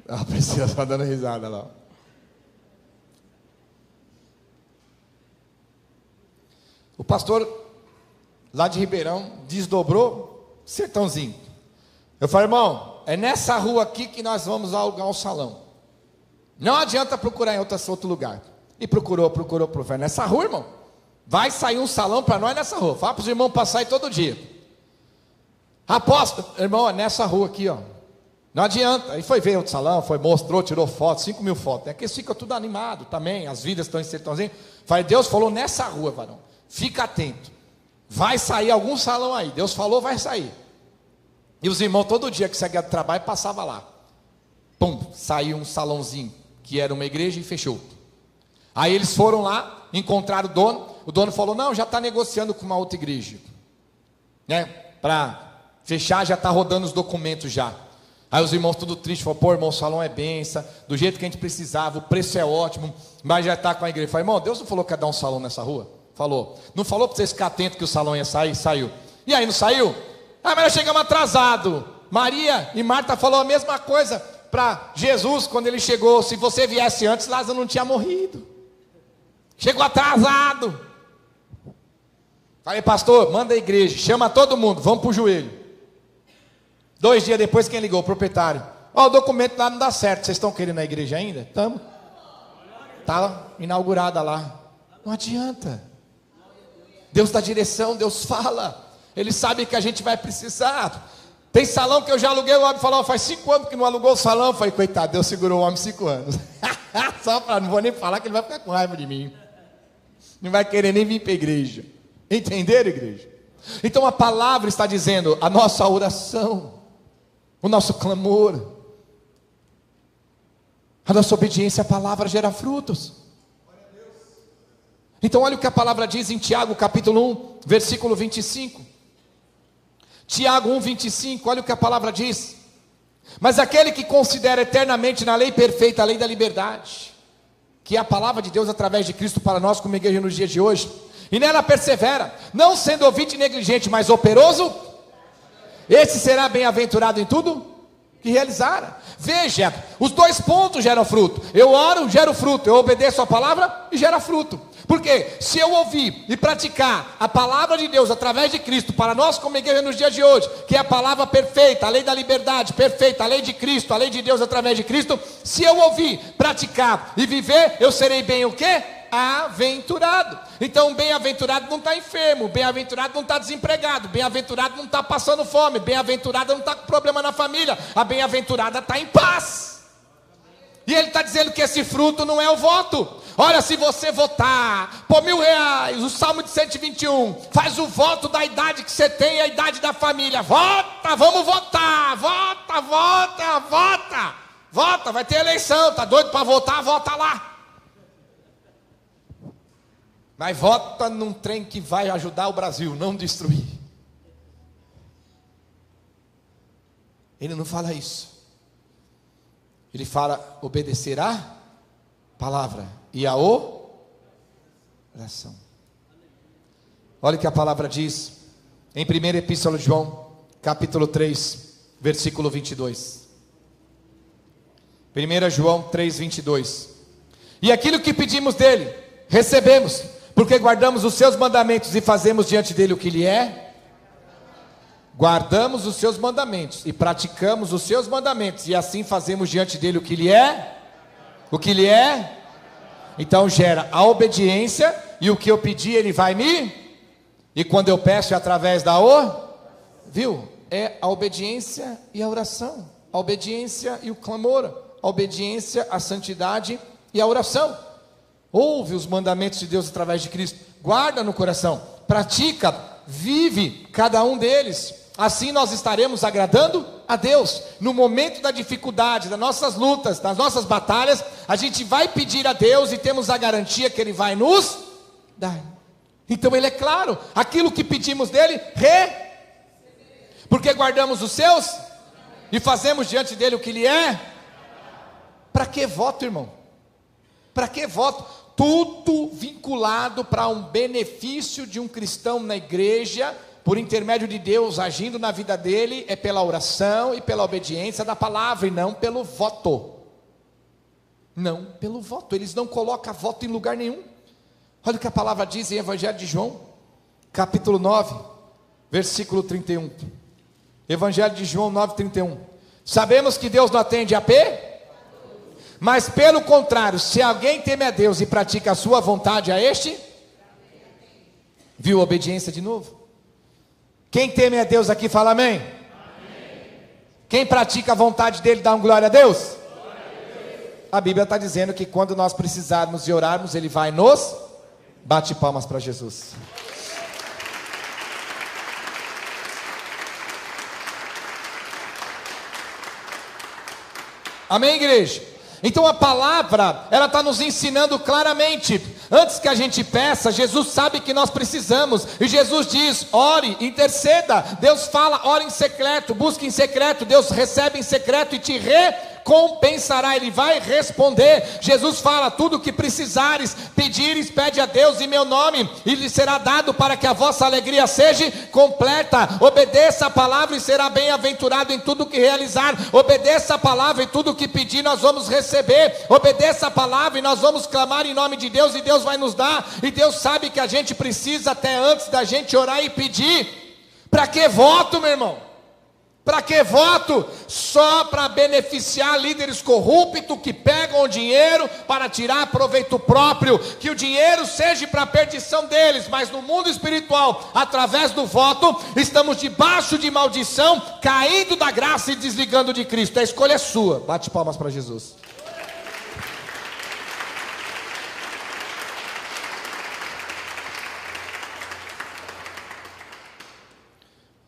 A Priscila está dando risada lá. O pastor lá de Ribeirão desdobrou Sertãozinho. Eu falei, irmão, é nessa rua aqui que nós vamos alugar um salão. Não adianta procurar em outro lugar. E procurou. Nessa rua, irmão, vai sair um salão para nós nessa rua. Fala para os irmãos passar aí todo dia. Aposta, irmão, é nessa rua aqui, ó. Não adianta. Aí foi ver outro salão, mostrou, tirou foto, 5.000 fotos. É que eles ficam tudo animado também, as vidas estão em Sertãozinho. Falei, Deus falou nessa rua, varão. Fica atento, vai sair algum salão aí, Deus falou, vai sair. E os irmãos todo dia que seguia do trabalho, passava lá, pum, saiu um salãozinho, que era uma igreja, e fechou. Aí eles foram lá, encontraram o dono falou, não, já está negociando com uma outra igreja, né, para fechar, já está rodando os documentos já. Aí os irmãos tudo tristes, falaram, pô, irmão, o salão é benção, do jeito que a gente precisava, o preço é ótimo, mas já está com a igreja. Eu falei, irmão, Deus não falou que ia dar um salão nessa rua? Falou. Não falou para vocês ficar atentos que o salão ia sair? Saiu. E aí, não saiu? Ah, mas nós chegamos atrasado. Maria e Marta falou a mesma coisa para Jesus quando ele chegou. Se você viesse antes, Lázaro não tinha morrido. Chegou atrasado. Falei, pastor, manda a igreja, chama todo mundo, vamos para o joelho. 2 dias depois, quem ligou? O proprietário. Ó, o documento lá não dá certo. Vocês estão querendo a igreja ainda? Estamos. Está inaugurada lá. Não adianta. Deus dá direção, Deus fala. Ele sabe que a gente vai precisar. Tem salão que eu já aluguei, o homem falou, faz 5 anos que não alugou o salão. Eu falei, coitado, Deus segurou o homem 5 anos. Só para, não vou nem falar que ele vai ficar com raiva de mim. Não vai querer nem vir para a igreja. Entenderam, igreja? Então a palavra está dizendo, a nossa oração, o nosso clamor, a nossa obediência à palavra gera frutos. Então olha o que a palavra diz em Tiago capítulo 1, versículo 25. Tiago 1, 25, olha o que a palavra diz. Mas aquele que considera eternamente na lei perfeita, a lei da liberdade, que é a palavra de Deus através de Cristo para nós como igreja nos dias de hoje, e nela persevera, não sendo ouvinte negligente, mas operoso, esse será bem-aventurado em tudo que realizar. Veja, os dois pontos geram fruto. Eu oro, gero fruto. Eu obedeço a palavra e gera fruto. Porque se eu ouvir e praticar a palavra de Deus através de Cristo, para nós como igreja nos dias de hoje, que é a palavra perfeita, a lei da liberdade perfeita, a lei de Cristo, a lei de Deus através de Cristo, se eu ouvir, praticar e viver, eu serei bem o quê? Aventurado. Então bem-aventurado não está enfermo, bem-aventurado não está desempregado, bem-aventurado não está passando fome, bem-aventurado não está com problema na família, a bem-aventurada está em paz. E ele está dizendo que esse fruto não é o voto. Olha, se você votar por R$1.000, o Salmo de 121, faz o voto da idade que você tem e a idade da família. Vota, vamos votar, vota, vai ter eleição, tá doido para votar, vota lá. Mas vota num trem que vai ajudar o Brasil, não destruir. Ele não fala isso. Ele fala obedecer a palavra e a oração. Olha o que a palavra diz em 1ª Epístola de João, capítulo 3, versículo 22. 1 João 3, 22. E aquilo que pedimos dele, recebemos, porque guardamos os seus mandamentos e fazemos diante dele o que lhe é. Guardamos os seus mandamentos e praticamos os seus mandamentos, e assim fazemos diante dele o que lhe é. O que lhe é. Então gera a obediência, e o que eu pedi ele vai me. E quando eu peço é através da viu? É a obediência e a oração, a obediência e o clamor, a obediência, a santidade e a oração. Ouve os mandamentos de Deus através de Cristo, guarda no coração, pratica, vive cada um deles. Assim nós estaremos agradando a Deus. No momento da dificuldade, das nossas lutas, das nossas batalhas, a gente vai pedir a Deus e temos a garantia que Ele vai nos dar. Então Ele é claro, aquilo que pedimos dEle, porque guardamos os seus e fazemos diante dEle o que Ele é. Para que voto, irmão? Para que voto? Tudo vinculado para um benefício de um cristão na igreja, por intermédio de Deus agindo na vida dele, é pela oração e pela obediência da palavra, e não pelo voto. Não pelo voto. Eles não colocam voto em lugar nenhum. Olha o que a palavra diz em Evangelho de João, capítulo 9, versículo 31. Evangelho de João 9, 31. Sabemos que Deus não atende a mas pelo contrário, se alguém teme a Deus e pratica a sua vontade a este, viu a obediência de novo? Quem teme a Deus aqui fala amém? Amém. Quem pratica a vontade dele dá um glória a Deus? Glória a Deus. A Bíblia está dizendo que quando nós precisarmos e orarmos, Ele vai nos... Bate palmas para Jesus. Amém, igreja? Então a palavra, ela está nos ensinando claramente. Antes que a gente peça, Jesus sabe que nós precisamos, e Jesus diz, ore, interceda. Deus fala, ore em secreto, busque em secreto. Deus recebe em secreto e te recompensará, Ele vai responder. Jesus fala, tudo o que precisares, pedires, pede a Deus em meu nome, e lhe será dado, para que a vossa alegria seja completa. Obedeça a palavra e será bem-aventurado em tudo que realizar. Obedeça a palavra e tudo que pedir nós vamos receber. Obedeça a palavra e nós vamos clamar em nome de Deus, e Deus vai nos dar. E Deus sabe que a gente precisa até antes da gente orar e pedir. Para que voto, meu irmão? Para que voto? Só para beneficiar líderes corruptos que pegam o dinheiro para tirar proveito próprio, que o dinheiro seja para a perdição deles. Mas no mundo espiritual, através do voto, estamos debaixo de maldição, caindo da graça e desligando de Cristo. A escolha é sua. Bate palmas para Jesus.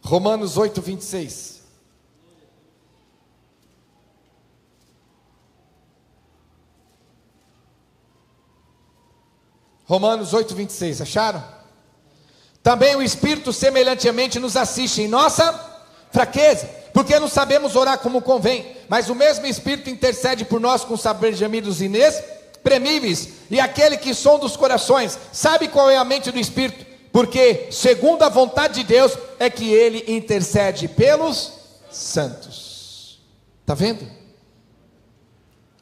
Romanos 8, 26. Romanos 8, 26, acharam? Também o Espírito semelhantemente nos assiste em nossa fraqueza, Porque não sabemos orar como convém, mas o mesmo Espírito intercede por nós com saber gemidos inexprimíveis. E aquele que sonda os corações sabe qual é a mente do Espírito, porque segundo a vontade de Deus é que ele intercede pelos santos. Está vendo?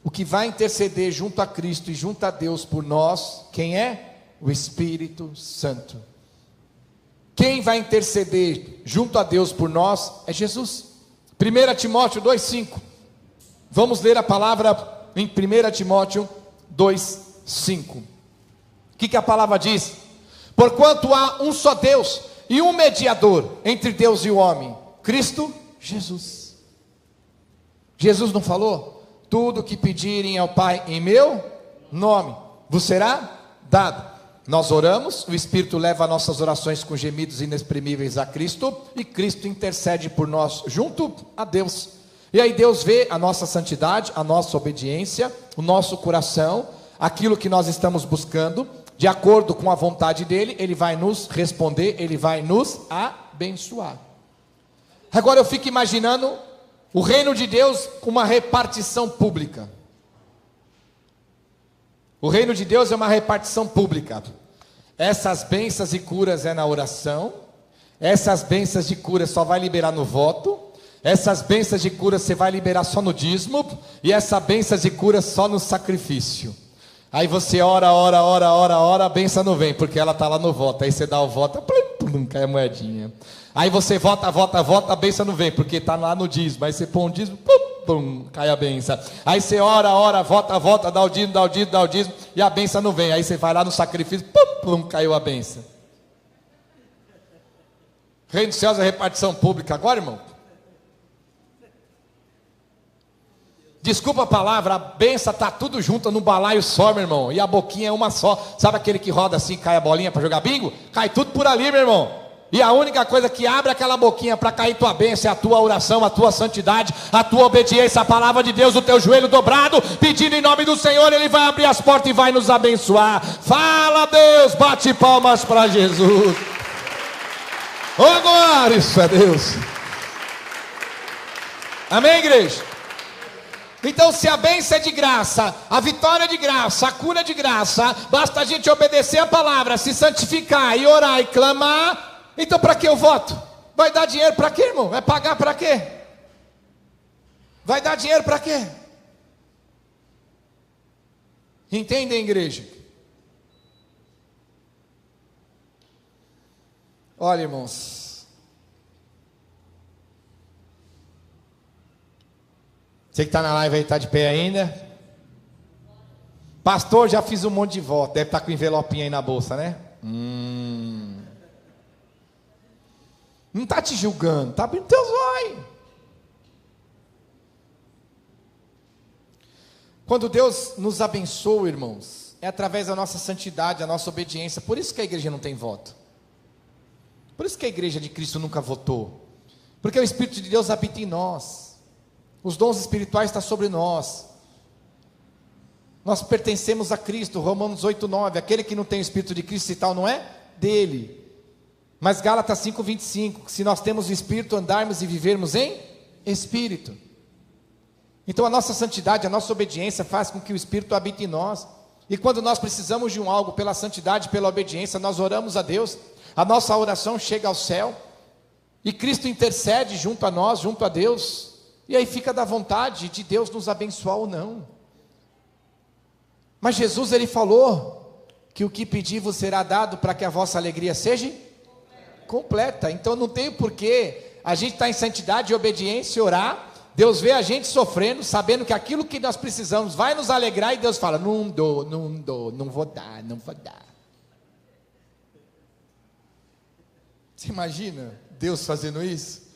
O que vai interceder junto a Cristo e junto a Deus por nós, quem é? O Espírito Santo. Quem vai interceder junto a Deus por nós é Jesus. 1 Timóteo 2,5. Vamos ler a palavra em 1 Timóteo 2,5. O que a palavra diz? Porquanto há um só Deus e um mediador entre Deus e o homem, Cristo Jesus. Jesus não falou? Tudo que pedirem ao Pai em meu nome vos será dado. Nós oramos, o Espírito leva nossas orações com gemidos inexprimíveis a Cristo, e Cristo intercede por nós junto a Deus. E aí Deus vê a nossa santidade, a nossa obediência, o nosso coração, aquilo que nós estamos buscando, de acordo com a vontade dEle, Ele vai nos responder, Ele vai nos abençoar. Agora eu fico imaginando o reino de Deus com uma repartição pública. O reino de Deus é uma repartição pública. Essas bênçãos e curas é na oração. Essas bênçãos de cura só vai liberar no voto. Essas bênçãos de cura você vai liberar só no dízimo. E essas bênçãos de cura só no sacrifício. Aí você ora, a bênção não vem, porque ela está lá no voto. Aí você dá o voto, plum, cai a moedinha. Aí você vota, a bênção não vem, porque está lá no dízimo. Aí você põe um dízimo, pum, cai a bênção. Aí você ora, vota, dá o dízimo, e a bênção não vem. Aí você vai lá no sacrifício, pum, caiu a bênção. Reino dos céus é repartição pública agora, irmão? Desculpa a palavra, a bênção está tudo junto no balaio só, meu irmão. E a boquinha é uma só. Sabe aquele que roda assim, cai a bolinha para jogar bingo? Cai tudo por ali, meu irmão. E a única coisa que abre aquela boquinha para cair tua bênção é a tua oração, a tua santidade, a tua obediência à palavra de Deus, o teu joelho dobrado, pedindo em nome do Senhor. Ele vai abrir as portas e vai nos abençoar. Fala, Deus, bate palmas para Jesus. Oh, glória, isso é Deus. Amém, igreja? Então, se a bênção é de graça, a vitória é de graça, a cura é de graça, basta a gente obedecer a palavra, se santificar e orar e clamar. Então, para que eu voto? Vai dar dinheiro para quê, irmão? Vai pagar para quê? Vai dar dinheiro para quê? Entendem, igreja? Olha, irmãos, você que está na live aí, está de pé ainda? Pastor, já fiz um monte de voto. Deve estar com envelopinho aí na bolsa, né? Não está te julgando, está abrindo teus olhos. Quando Deus nos abençoa, irmãos, é através da nossa santidade, da nossa obediência. Por isso que a igreja não tem voto. Por isso que a igreja de Cristo nunca votou. Porque o Espírito de Deus habita em nós. Os dons espirituais estão sobre nós. Nós pertencemos a Cristo. Romanos 8:9. Aquele que não tem o Espírito de Cristo e tal não é dele. Mas Gálatas 5:25. Se nós temos o Espírito, andarmos e vivermos em Espírito. Então a nossa santidade, a nossa obediência faz com que o Espírito habite em nós. E quando nós precisamos de algo pela santidade, pela obediência, nós oramos a Deus. A nossa oração chega ao céu. E Cristo intercede junto a nós, junto a Deus. E aí fica da vontade de Deus nos abençoar ou não. Mas Jesus, ele falou que o que pedir vos será dado para que a vossa alegria seja completa. Então não tem porquê a gente estar em santidade e obediência e orar. Deus vê a gente sofrendo, sabendo que aquilo que nós precisamos vai nos alegrar. E Deus fala, não dou, não vou dar. Você imagina Deus fazendo isso?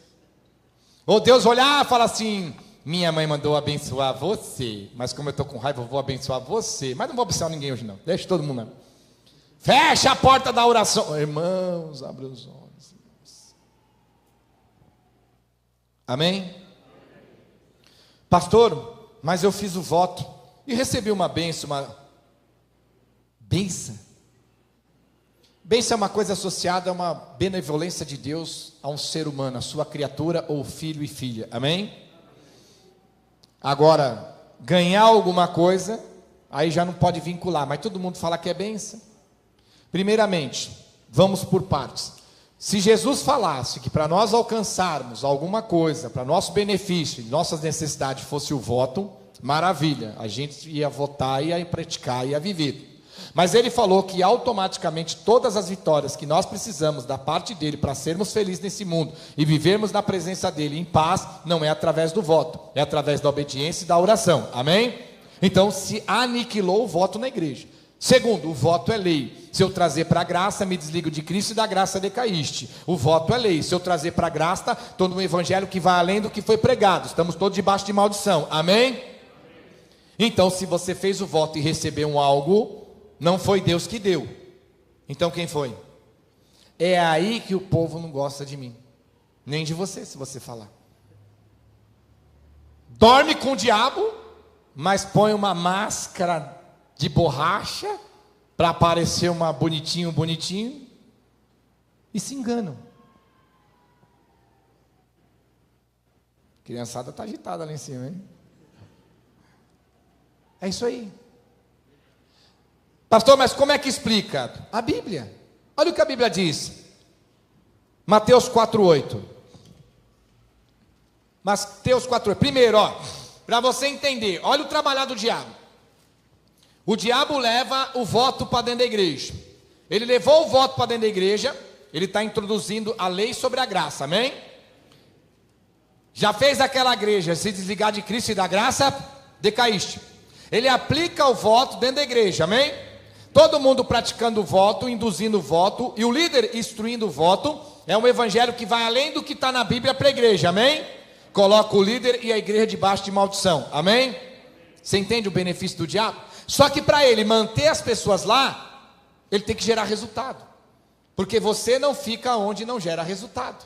Ou Deus olhar e falar assim, minha mãe mandou abençoar você, mas como eu estou com raiva eu vou abençoar você, mas não vou abençoar ninguém hoje não, deixa todo mundo lá. Fecha a porta da oração, irmãos, abre os olhos, irmãos. Amém? Pastor, mas eu fiz o voto e recebi uma bênção, Bênção é uma coisa associada a uma benevolência de Deus a um ser humano, a sua criatura ou filho e filha, amém? Agora, ganhar alguma coisa, aí já não pode vincular, mas todo mundo fala que é bênção. Primeiramente, vamos por partes. Se Jesus falasse que para nós alcançarmos alguma coisa, para nosso benefício e nossas necessidades fosse o voto, maravilha, a gente ia votar, ia praticar, ia viver. Mas ele falou que automaticamente todas as vitórias que nós precisamos da parte dele para sermos felizes nesse mundo e vivermos na presença dele em paz, não é através do voto, é através da obediência e da oração, amém? Então se aniquilou o voto na igreja. Segundo, o voto é lei. Se eu trazer para a graça, me desligo de Cristo e da graça decaíste. O voto é lei. Se eu trazer para a graça, estou no evangelho que vai além do que foi pregado. Estamos todos debaixo de maldição, amém? Então se você fez o voto e recebeu um algo, não foi Deus que deu. Então quem foi? É aí que o povo não gosta de mim, nem de você, se você falar. Dorme com o diabo, mas põe uma máscara de borracha para parecer uma bonitinho e se enganam. A criançada está agitada lá em cima, hein? É isso aí. Pastor, mas como é que explica? A Bíblia. Olha o que a Bíblia diz. Mateus 4:8. Mateus 4:8. Primeiro, para você entender, olha o trabalhar do diabo. O diabo leva o voto para dentro da igreja. Ele levou o voto para dentro da igreja, ele está introduzindo a lei sobre a graça, amém? Já fez aquela igreja se desligar de Cristo e da graça, decaíste. Ele aplica o voto dentro da igreja, amém? Todo mundo praticando o voto, induzindo o voto, e o líder instruindo o voto, é um evangelho que vai além do que está na Bíblia para a igreja, amém? Coloca o líder e a igreja debaixo de maldição, amém? Você entende o benefício do diabo? Só que para ele manter as pessoas lá, ele tem que gerar resultado, porque você não fica onde não gera resultado.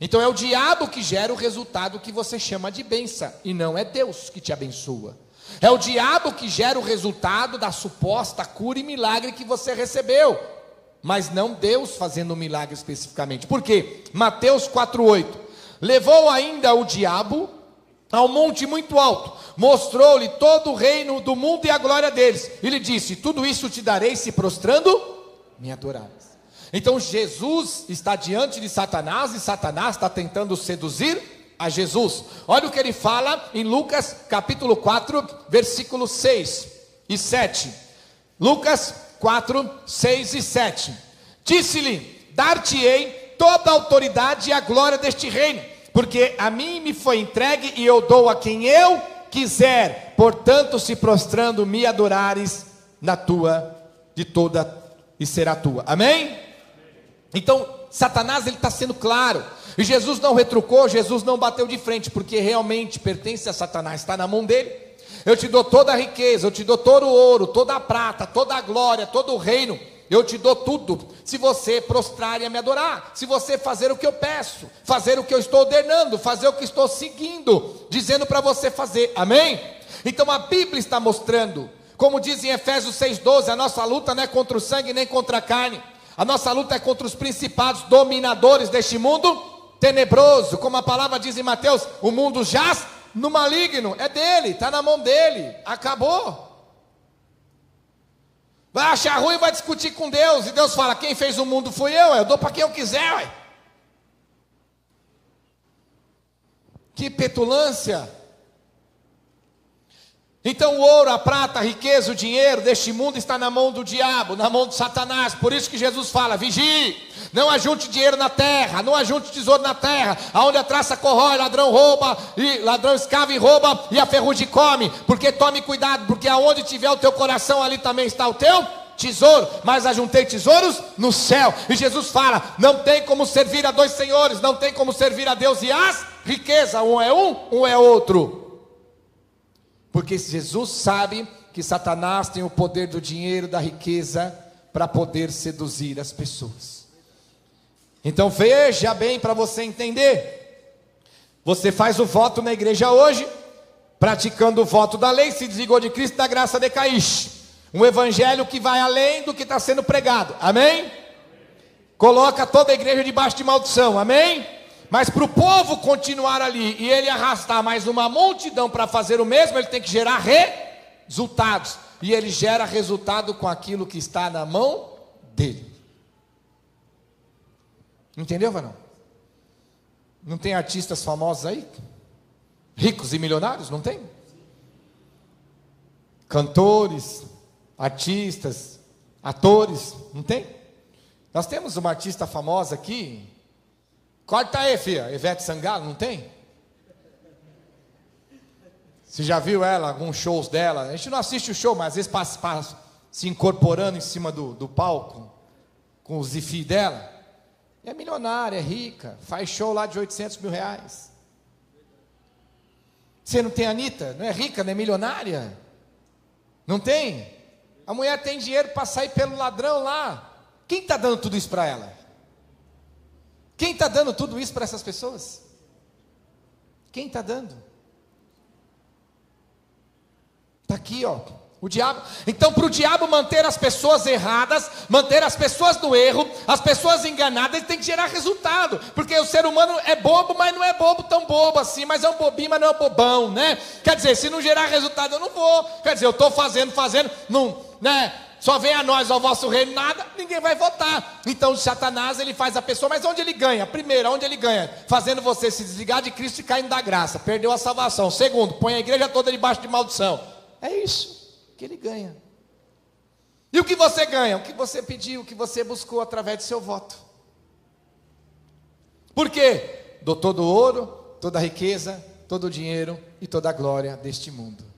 Então é o diabo que gera o resultado que você chama de bênção, e não é Deus que te abençoa. É o diabo que gera o resultado da suposta cura e milagre que você recebeu, mas não Deus fazendo o milagre especificamente. Por quê? Mateus 4:8. Levou ainda o diabo ao monte muito alto, mostrou-lhe todo o reino do mundo e a glória deles. E lhe disse: tudo isso te darei se prostrando me adorares. Então Jesus está diante de Satanás e Satanás está tentando seduzir a Jesus. Olha o que ele fala em Lucas capítulo 4, versículos 6 e 7. Lucas 4, 6 e 7. Disse-lhe: dar-te-ei toda a autoridade e a glória deste reino, porque a mim me foi entregue e eu dou a quem eu quiser. Portanto, se prostrando me adorares, na tua de toda e será tua. Amém? Então Satanás, ele está sendo claro, e Jesus não retrucou, Jesus não bateu de frente, porque realmente pertence a Satanás, está na mão dele. Eu te dou toda a riqueza, eu te dou todo o ouro, toda a prata, toda a glória, todo o reino, eu te dou tudo, se você prostrar e me adorar, se você fazer o que eu peço, fazer o que eu estou ordenando, fazer o que estou seguindo, dizendo para você fazer, amém? Então a Bíblia está mostrando, como diz em Efésios 6,12, a nossa luta não é contra o sangue nem contra a carne, a nossa luta é contra os principados dominadores deste mundo tenebroso, como a palavra diz em Mateus, o mundo jaz no maligno, é dele, está na mão dele, acabou. Vai achar ruim e vai discutir com Deus, e Deus fala: quem fez o mundo fui eu dou para quem eu quiser, ué. Que petulância. Então o ouro, a prata, a riqueza, o dinheiro deste mundo está na mão do diabo, na mão de Satanás. Por isso que Jesus fala: vigie, não ajunte dinheiro na terra, não ajunte tesouro na terra, aonde a traça corrói, ladrão rouba, e ladrão escava e rouba, e a ferrugem come. Porque tome cuidado, porque aonde tiver o teu coração, ali também está o teu tesouro. Mas ajuntei tesouros no céu. E Jesus fala: não tem como servir a dois senhores, não tem como servir a Deus e as riquezas, um é outro. Porque Jesus sabe que Satanás tem o poder do dinheiro, da riqueza, para poder seduzir as pessoas. Então veja bem para você entender. Você faz o voto na igreja hoje, praticando o voto da lei, se desligou de Cristo, da graça decaíste. Um evangelho que vai além do que está sendo pregado, amém? coloca toda a igreja debaixo de maldição, amém? Mas para o povo continuar ali e ele arrastar mais uma multidão para fazer o mesmo, ele tem que gerar resultados. E ele gera resultado com aquilo que está na mão dele. Entendeu, Vanão? Não tem artistas famosos aí? Ricos e milionários, não tem? Cantores, artistas, atores, não tem? Nós temos uma artista famosa aqui. Corta aí, filha, Ivete Sangalo, não tem? Você já viu ela, alguns shows dela? A gente não assiste o show, mas às vezes passa se incorporando em cima do palco, com o zifi dela. É milionária, é rica, faz show lá de 800 mil reais. Você não tem a Anitta? Não é rica, não é milionária? Não tem? A mulher tem dinheiro para sair pelo ladrão lá. Quem está dando tudo isso para ela? Quem está dando tudo isso para essas pessoas? Quem está dando? Está aqui, ó, o diabo. Então, para o diabo manter as pessoas erradas, manter as pessoas no erro, as pessoas enganadas, ele tem que gerar resultado. Porque o ser humano é bobo, mas não é bobo tão bobo assim. Mas é um bobinho, mas não é um bobão, né? Quer dizer, se não gerar resultado, eu não vou. Quer dizer, eu estou fazendo, não, né? Só vem a nós, ao vosso reino, nada, ninguém vai votar. Então Satanás, ele faz a pessoa, mas onde ele ganha? Primeiro, onde ele ganha? Fazendo você se desligar de Cristo e caindo da graça, perdeu a salvação. Segundo, põe a igreja toda debaixo de maldição. É isso que ele ganha. E o que você ganha? O que você pediu, o que você buscou através do seu voto. Por quê? Dou todo o ouro, toda a riqueza, todo o dinheiro e toda a glória deste mundo.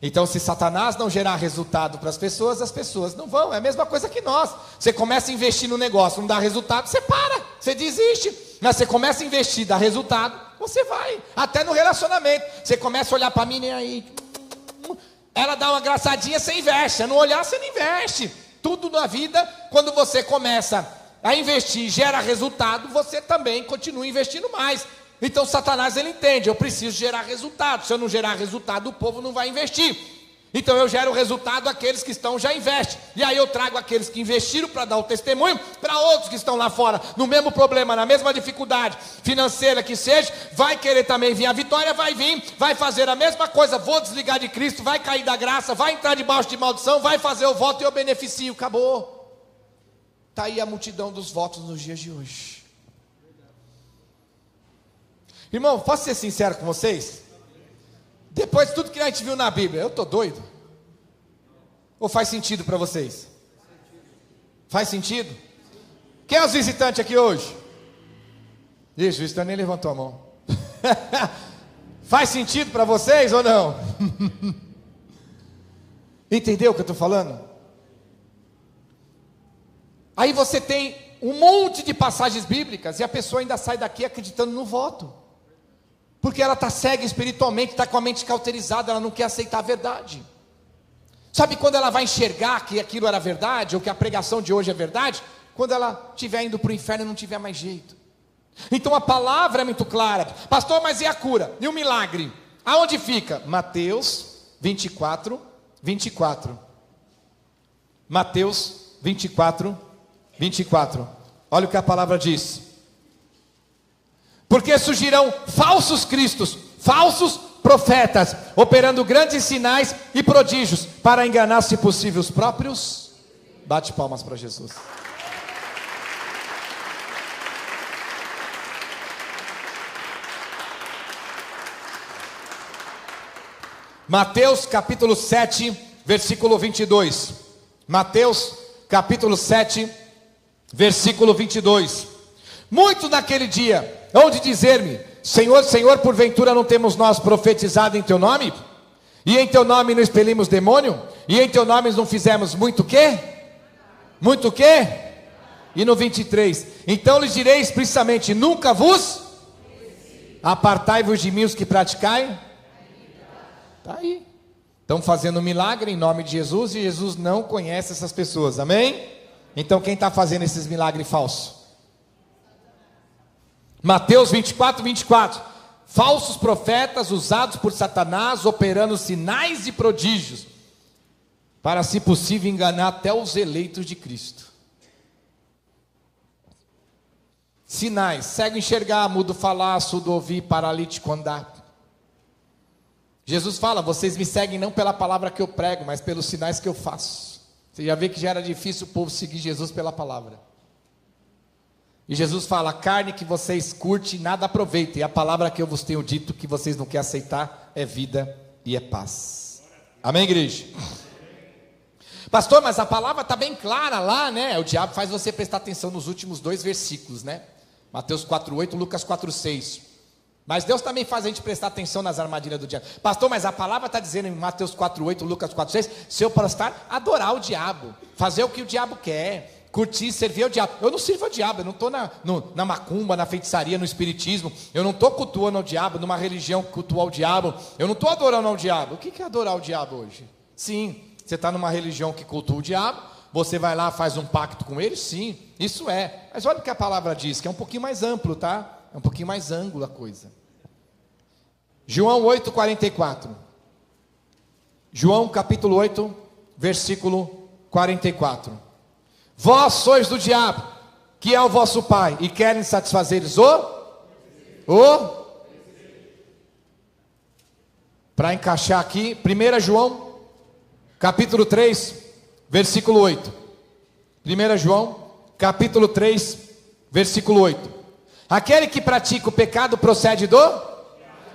Então, se Satanás não gerar resultado para as pessoas não vão. É a mesma coisa que nós. Você começa a investir no negócio, não dá resultado, você para, você desiste. Mas você começa a investir, dá resultado, você vai. Até no relacionamento. Você começa a olhar para mim, nem aí. Ela dá uma graçadinha, você investe. Se não olhar, você não investe. Tudo na vida, quando você começa a investir, gera resultado, você também continua investindo mais. Então Satanás, ele entende, eu preciso gerar resultado. Se eu não gerar resultado, o povo não vai investir. Então eu gero resultado àqueles que estão, já investem. E aí eu trago aqueles que investiram para dar o testemunho, para outros que estão lá fora, no mesmo problema, na mesma dificuldade financeira que seja, vai querer também vir a vitória, vai vir, vai fazer a mesma coisa, vou desligar de Cristo, vai cair da graça, vai entrar debaixo de maldição, vai fazer o voto e eu beneficio, acabou. Está aí a multidão dos votos nos dias de hoje. Irmão, posso ser sincero com vocês? Depois de tudo que a gente viu na Bíblia, eu estou doido? Ou faz sentido para vocês? Faz sentido? Quem é os visitantes aqui hoje? Ixi, o visitante nem levantou a mão. Faz sentido para vocês ou não? Entendeu o que eu estou falando? Aí você tem um monte de passagens bíblicas e a pessoa ainda sai daqui acreditando no voto. Porque ela está cega espiritualmente, está com a mente cauterizada, ela não quer aceitar a verdade. Sabe quando ela vai enxergar que aquilo era verdade, ou que a pregação de hoje é verdade? Quando ela estiver indo para o inferno e não tiver mais jeito. Então a palavra é muito clara. Pastor, mas e a cura? E o milagre? Aonde fica? Mateus 24, 24. Mateus 24, 24. Olha o que a palavra diz. Porque surgirão falsos cristos, falsos profetas, operando grandes sinais e prodígios, para enganar, se possível, os próprios. Bate palmas para Jesus. Mateus capítulo 7, versículo 22. Mateus capítulo 7, versículo 22. Muitos naquele dia hão de dizer-me: Senhor, Senhor, porventura não temos nós profetizado em teu nome? E em teu nome não expelimos demônio? E em teu nome não fizemos muito quê? Muito quê? E no 23, então lhes direi explicitamente: nunca vos apartai-vos de mim os que praticai. Está aí. Estão fazendo um milagre em nome de Jesus e Jesus não conhece essas pessoas, amém? Então quem está fazendo esses milagres falsos? Mateus 24, 24. Falsos profetas usados por Satanás, operando sinais e prodígios, para, se possível, enganar até os eleitos de Cristo. Sinais: cego enxergar, mudo falar, surdo ouvir, paralítico andar. Jesus fala: vocês me seguem não pela palavra que eu prego, mas pelos sinais que eu faço. Você já vê que já era difícil o povo seguir Jesus pela palavra. E Jesus fala: a carne que vocês curtem nada aproveita, e a palavra que eu vos tenho dito, que vocês não querem aceitar, é vida e é paz. Amém, igreja? Pastor, mas a palavra está bem clara lá, né? O diabo faz você prestar atenção nos últimos 2 versículos, né? Mateus 4,8, Lucas 4,6. Mas Deus também faz a gente prestar atenção nas armadilhas do diabo. Pastor, mas a palavra está dizendo em Mateus 4,8, Lucas 4,6, se eu prostar, adorar o diabo, fazer o que o diabo quer, curtir, servir ao diabo. Eu não sirvo ao diabo, eu não estou na macumba, na feitiçaria, no espiritismo, eu não estou cultuando ao diabo, numa religião que cultua ao diabo, eu não estou adorando ao diabo. O que é adorar o diabo hoje? Sim, você está numa religião que cultua o diabo, você vai lá, faz um pacto com ele, sim, isso é. Mas olha o que a palavra diz, que é um pouquinho mais amplo, tá? É um pouquinho mais ângulo a coisa. João 8,44. João capítulo 8, versículo 44. Vós sois do diabo, que é o vosso pai, e querem satisfazeres para encaixar aqui, 1 João, capítulo 3, versículo 8. 1 João, capítulo 3, versículo 8. Aquele que pratica o pecado procede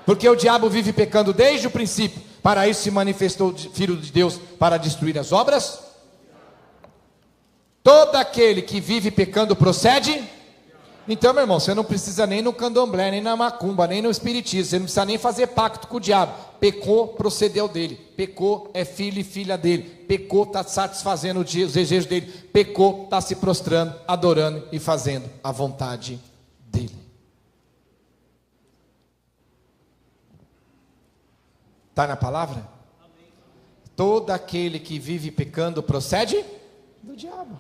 porque o diabo vive pecando desde o princípio. Para isso se manifestou o Filho de Deus, para destruir as obras. Todo aquele que vive pecando procede. Então, meu irmão, você não precisa nem no candomblé, nem na macumba, nem no espiritismo. Você não precisa nem fazer pacto com o diabo. Pecou, procedeu dele. Pecou, é filho e filha dele. Pecou, está satisfazendo os desejos dele. Pecou, está se prostrando, adorando e fazendo a vontade dele. Está na palavra? Amém. Todo aquele que vive pecando procede do diabo.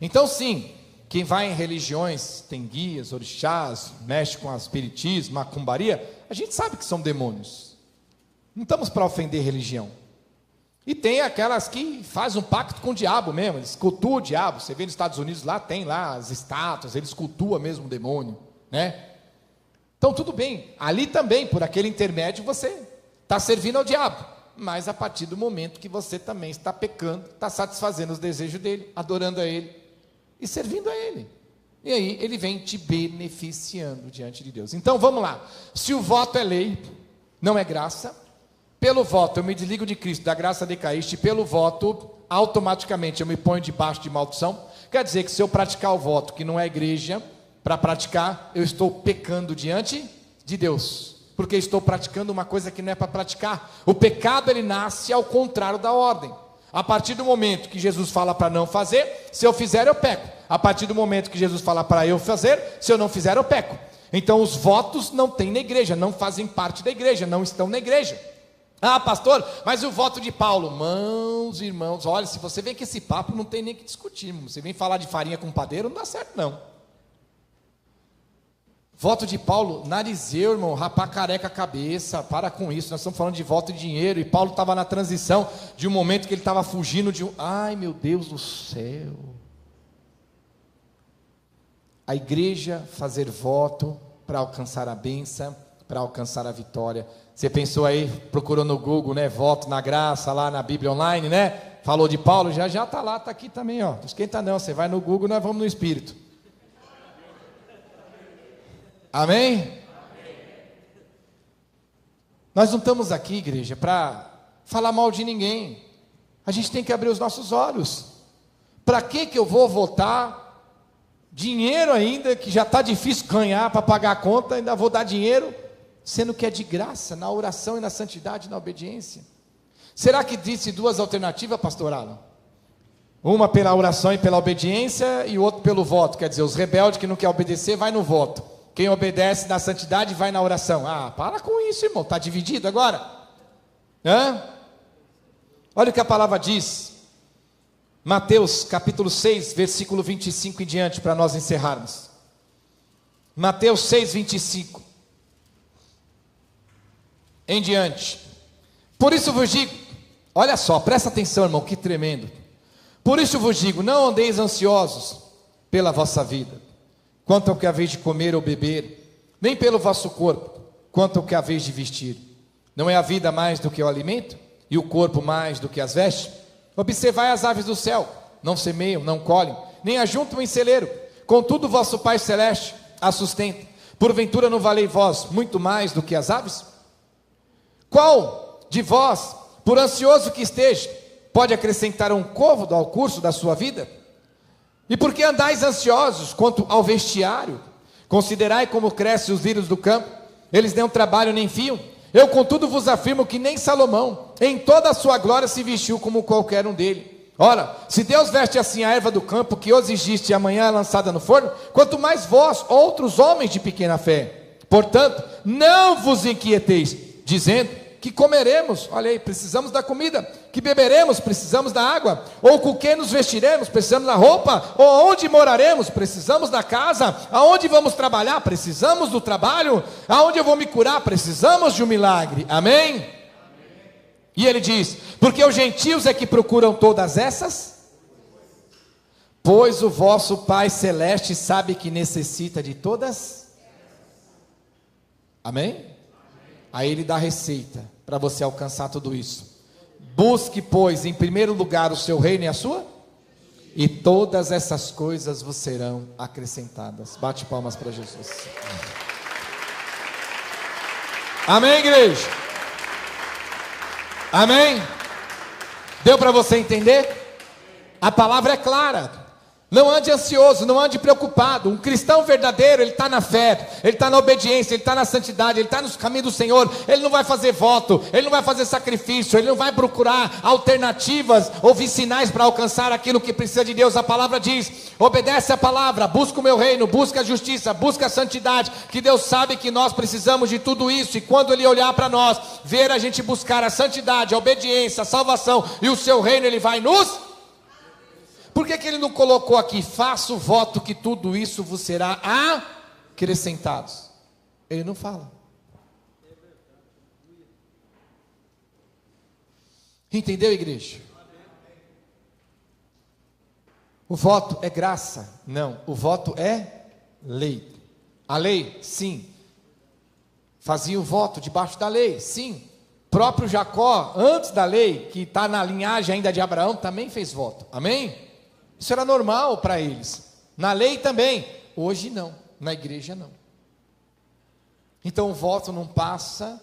Então sim, quem vai em religiões, tem guias, orixás, mexe com espiritismo, macumbaria, a gente sabe que são demônios. Não estamos para ofender religião. E tem aquelas que fazem um pacto com o diabo mesmo, eles cultuam o diabo. Você vê nos Estados Unidos, lá tem lá as estátuas, eles cultuam mesmo o demônio, né? Então tudo bem, ali também, por aquele intermédio, você está servindo ao diabo. Mas a partir do momento que você também está pecando, está satisfazendo os desejos dele, adorando a ele e servindo a ele. E aí ele vem te beneficiando diante de Deus. Então vamos lá. Se o voto é lei, não é graça. Pelo voto eu me desligo de Cristo, da graça decaíste. Pelo voto, automaticamente eu me ponho debaixo de maldição. Quer dizer que se eu praticar o voto, que não é igreja, para praticar, eu estou pecando diante de Deus. Porque estou praticando uma coisa que não é para praticar. O pecado, ele nasce ao contrário da ordem. A partir do momento que Jesus fala para não fazer, se eu fizer eu peco. A partir do momento que Jesus fala para eu fazer, se eu não fizer eu peco. Então os votos não tem na igreja, não fazem parte da igreja, não estão na igreja. Ah, pastor, mas o voto de Paulo? Mãos, irmãos, olha, se você vem com esse papo, não tem nem que discutir, irmão. Você vem falar de farinha com padeiro, não dá certo não. Voto de Paulo, narizeu, irmão, rapar careca a cabeça, para com isso, nós estamos falando de voto de dinheiro, e Paulo estava na transição de um momento que ele estava fugindo de ai meu Deus do céu, a igreja fazer voto para alcançar a bênção, para alcançar a vitória. Você pensou aí, procurou no Google, né, voto na graça, lá na Bíblia Online, né, falou de Paulo, já está lá, está aqui também, ó, não esquenta não, você vai no Google, nós vamos no Espírito. Amém? Amém? Nós não estamos aqui, igreja, para falar mal de ninguém. A gente tem que abrir os nossos olhos. Para que eu vou votar dinheiro ainda, que já está difícil ganhar para pagar a conta, ainda vou dar dinheiro, sendo que é de graça, na oração e na santidade, na obediência. Será que disse duas alternativas, pastor Alan? Uma pela oração e pela obediência, e o outro pelo voto. Quer dizer, os rebeldes que não querem obedecer, vai no voto. Quem obedece na santidade vai na oração. Ah, para com isso, irmão, está dividido agora? Hã? Olha o que a palavra diz, Mateus capítulo 6, versículo 25 em diante, para nós encerrarmos. Mateus 6, 25 em diante. Por isso vos digo, olha só, presta atenção, irmão, que tremendo. Por isso vos digo, não andeis ansiosos pela vossa vida, quanto ao que haveis de comer ou beber, nem pelo vosso corpo, quanto ao que haveis de vestir. Não é a vida mais do que o alimento, e o corpo mais do que as vestes? Observai as aves do céu, não semeiam, não colhem, nem ajuntam em celeiro, contudo vosso Pai Celeste as sustenta. Porventura não valei vós muito mais do que as aves? Qual de vós, por ansioso que esteja, pode acrescentar um côvado ao curso da sua vida? E por que andais ansiosos quanto ao vestiário? Considerai como crescem os lírios do campo, eles nem trabalham nem fiam. Eu contudo vos afirmo que nem Salomão, em toda a sua glória, se vestiu como qualquer um dele. Ora, se Deus veste assim a erva do campo, que hoje existe e amanhã é lançada no forno, quanto mais vós, outros homens de pequena fé. Portanto, não vos inquieteis, dizendo que comeremos, olha aí, precisamos da comida, que beberemos, precisamos da água, ou com que nos vestiremos, precisamos da roupa, ou onde moraremos, precisamos da casa, aonde vamos trabalhar, precisamos do trabalho, aonde eu vou me curar, precisamos de um milagre, amém? Amém. E ele diz, porque os gentios é que procuram todas essas, pois o vosso Pai Celeste sabe que necessita de todas, amém? Aí ele dá a receita para você alcançar tudo isso. Busque, pois, em primeiro lugar o seu reino e a sua, e todas essas coisas vos serão acrescentadas. Bate palmas para Jesus. Amém, igreja? Amém? Deu para você entender? A palavra é clara. Não ande ansioso, não ande preocupado. Um cristão verdadeiro, ele está na fé, ele está na obediência, ele está na santidade, ele está nos caminhos do Senhor. Ele não vai fazer voto, ele não vai fazer sacrifício, ele não vai procurar alternativas ou sinais para alcançar aquilo que precisa de Deus. A palavra diz, obedece a palavra, busca o meu reino, busca a justiça, busca a santidade, que Deus sabe que nós precisamos de tudo isso, e quando Ele olhar para nós, ver a gente buscar a santidade, a obediência, a salvação e o seu reino, Ele vai nos... Por que ele não colocou aqui, faça o voto que tudo isso vos será acrescentado? Ele não fala. Entendeu, igreja? O voto é graça? Não, o voto é lei. A lei, sim. Fazia o voto debaixo da lei, sim. Próprio Jacó, antes da lei, que está na linhagem ainda de Abraão, também fez voto, amém? Isso era normal para eles, na lei também, hoje não, na igreja não. Então o voto não passa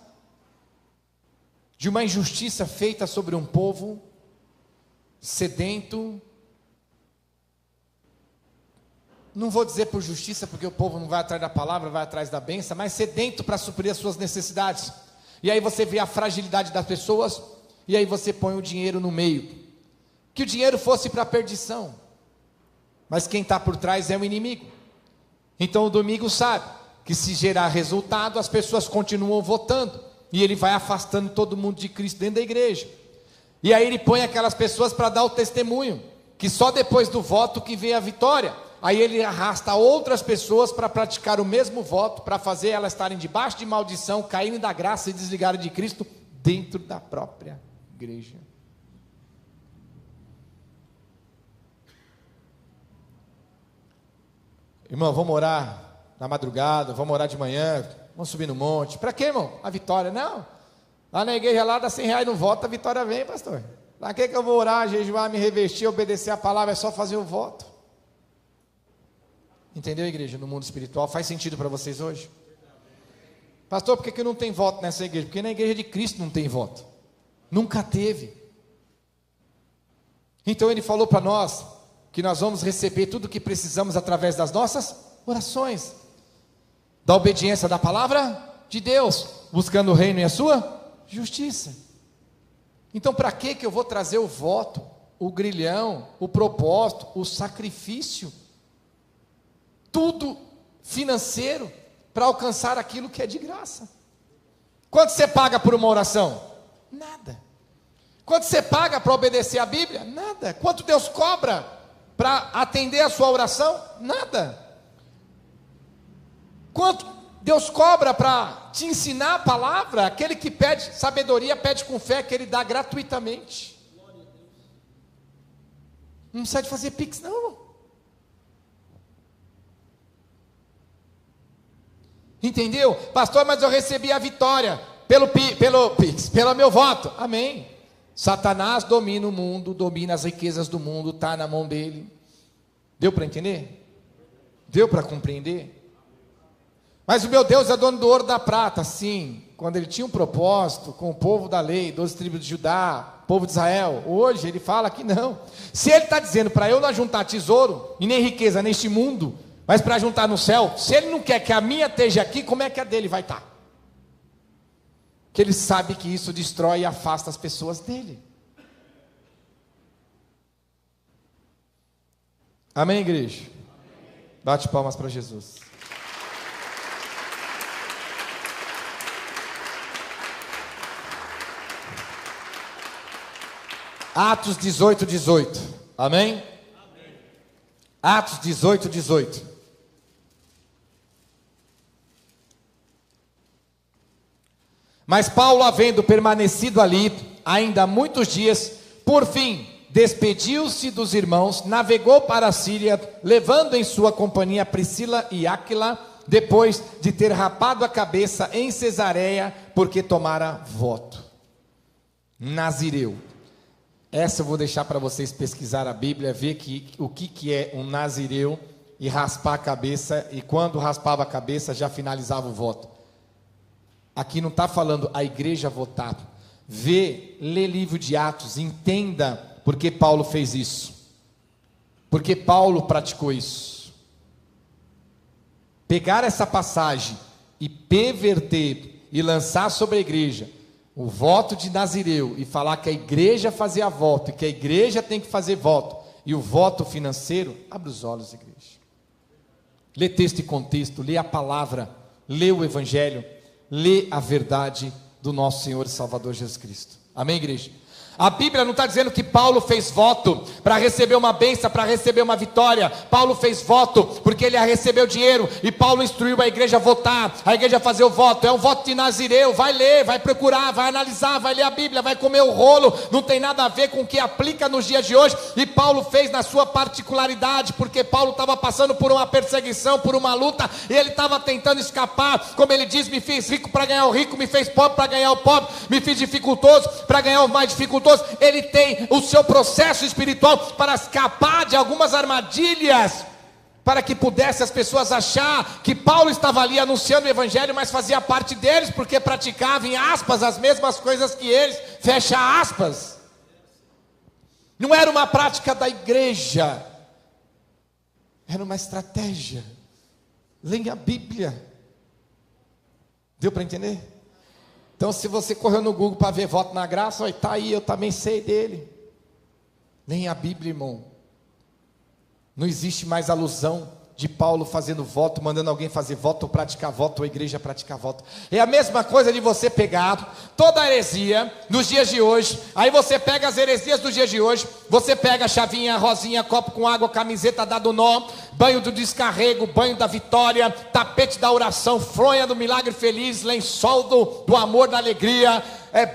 de uma injustiça feita sobre um povo sedento. Não vou dizer por justiça, porque o povo não vai atrás da palavra, vai atrás da bênção, mas sedento para suprir as suas necessidades. E aí você vê a fragilidade das pessoas, e aí você põe o dinheiro no meio. Que o dinheiro fosse para a perdição. Mas quem está por trás é o inimigo. Então o domingo sabe que se gerar resultado, as pessoas continuam votando, e ele vai afastando todo mundo de Cristo dentro da igreja. E aí ele põe aquelas pessoas para dar o testemunho, que só depois do voto que vem a vitória. Aí ele arrasta outras pessoas para praticar o mesmo voto, para fazer elas estarem debaixo de maldição, caírem da graça e desligarem de Cristo dentro da própria igreja. Irmão, vamos orar na madrugada, vamos orar de manhã, vamos subir no monte. Para quê, irmão? A vitória? Não. Lá na igreja lá dá R$100 no voto, a vitória vem, pastor. Para que eu vou orar, jejuar, me revestir, obedecer a palavra? É só fazer o voto. Entendeu, igreja? No mundo espiritual, faz sentido para vocês hoje? Pastor, por que não tem voto nessa igreja? Porque na igreja de Cristo não tem voto. Nunca teve. Então ele falou para nós que nós vamos receber tudo o que precisamos através das nossas orações, da obediência da palavra de Deus, buscando o reino e a sua justiça. Então para que eu vou trazer o voto, o grilhão, o propósito, o sacrifício, tudo financeiro, para alcançar aquilo que é de graça? Quanto você paga por uma oração? Nada. Quanto você paga para obedecer a Bíblia? Nada. Quanto Deus cobra para atender a sua oração? Nada. Quanto Deus cobra para te ensinar a palavra? Aquele que pede sabedoria, pede com fé, que Ele dá gratuitamente. Não precisa de fazer pix, não. Entendeu? Pastor, mas eu recebi a vitória pelo meu voto. Amém. Satanás domina o mundo, domina as riquezas do mundo, está na mão dele. Deu para entender? Deu para compreender? Mas o meu Deus é dono do ouro e da prata. Sim, quando ele tinha um propósito com o povo da lei, 12 tribos de Judá, povo de Israel. Hoje ele fala que não. Se ele está dizendo para eu não juntar tesouro e nem riqueza neste mundo, mas para juntar no céu, se ele não quer que a minha esteja aqui, como é que a dele vai estar? Que ele sabe que isso destrói e afasta as pessoas dele. Amém, igreja? Bate palmas para Jesus. Atos 18, 18. Amém? Amém. Atos 18, 18. Mas Paulo, havendo permanecido ali ainda muitos dias, por fim, despediu-se dos irmãos, navegou para a Síria, levando em sua companhia Priscila e Áquila, depois de ter rapado a cabeça em Cesareia, porque tomara voto. Nazireu. Essa eu vou deixar para vocês pesquisar a Bíblia, ver o que é um nazireu e raspar a cabeça, e quando raspava a cabeça já finalizava o voto. Aqui não está falando a igreja votar. Lê livro de Atos, entenda por que Paulo fez isso. Porque Paulo praticou isso. Pegar essa passagem e perverter e lançar sobre a igreja o voto de Nazireu e falar que a igreja fazia voto e que a igreja tem que fazer voto e o voto financeiro, abre os olhos, igreja. Lê texto e contexto, lê a palavra, lê o evangelho, lê a verdade do nosso Senhor e Salvador Jesus Cristo. Amém, igreja? A Bíblia não está dizendo que Paulo fez voto para receber uma bênção, para receber uma vitória. Paulo fez voto porque ele recebeu dinheiro, e Paulo instruiu a igreja a votar, a igreja a fazer o voto. É um voto de Nazireu. Vai ler, vai procurar, vai analisar, vai ler a Bíblia, vai comer o rolo. Não tem nada a ver com o que aplica nos dias de hoje. E Paulo fez na sua particularidade, porque Paulo estava passando por uma perseguição, por uma luta, e ele estava tentando escapar. Como ele diz, me fiz rico para ganhar o rico, me fez pobre para ganhar o pobre, me fiz dificultoso para ganhar o mais dificultoso. Ele tem o seu processo espiritual para escapar de algumas armadilhas, para que pudesse as pessoas achar que Paulo estava ali anunciando o evangelho, mas fazia parte deles, porque praticava, em aspas, as mesmas coisas que eles, fecha aspas. Não era uma prática da igreja, era uma estratégia. Leia a Bíblia. Deu para entender? Então, se você correu no Google para ver voto na graça, está aí, eu também sei dele. Nem a Bíblia, irmão. Não existe mais alusão de Paulo fazendo voto, mandando alguém fazer voto ou praticar voto, ou a igreja praticar voto. É a mesma coisa de você pegar toda a heresia nos dias de hoje. Aí você pega as heresias dos dias de hoje, você pega a chavinha, rosinha, copo com água, camiseta dado nó, banho do descarrego, banho da vitória, tapete da oração, fronha do milagre feliz, lençol do amor, da alegria,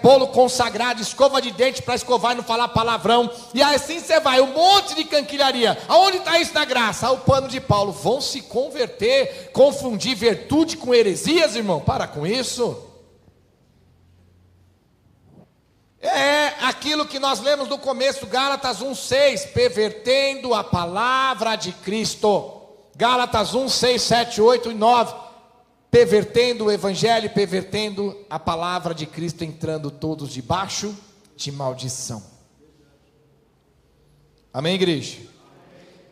bolo consagrado, escova de dente para escovar e não falar palavrão, e assim você vai, um monte de canquilharia. Aonde está isso na graça? O pano de Paulo. Vão se converter, confundir virtude com heresias, irmão? Para com isso. É aquilo que nós lemos no começo, Gálatas 1:6, pervertendo a palavra de Cristo. Gálatas 1:6, 7, 8 e 9, pervertendo o evangelho, pervertendo a palavra de Cristo, entrando todos debaixo de maldição. Amém, igreja?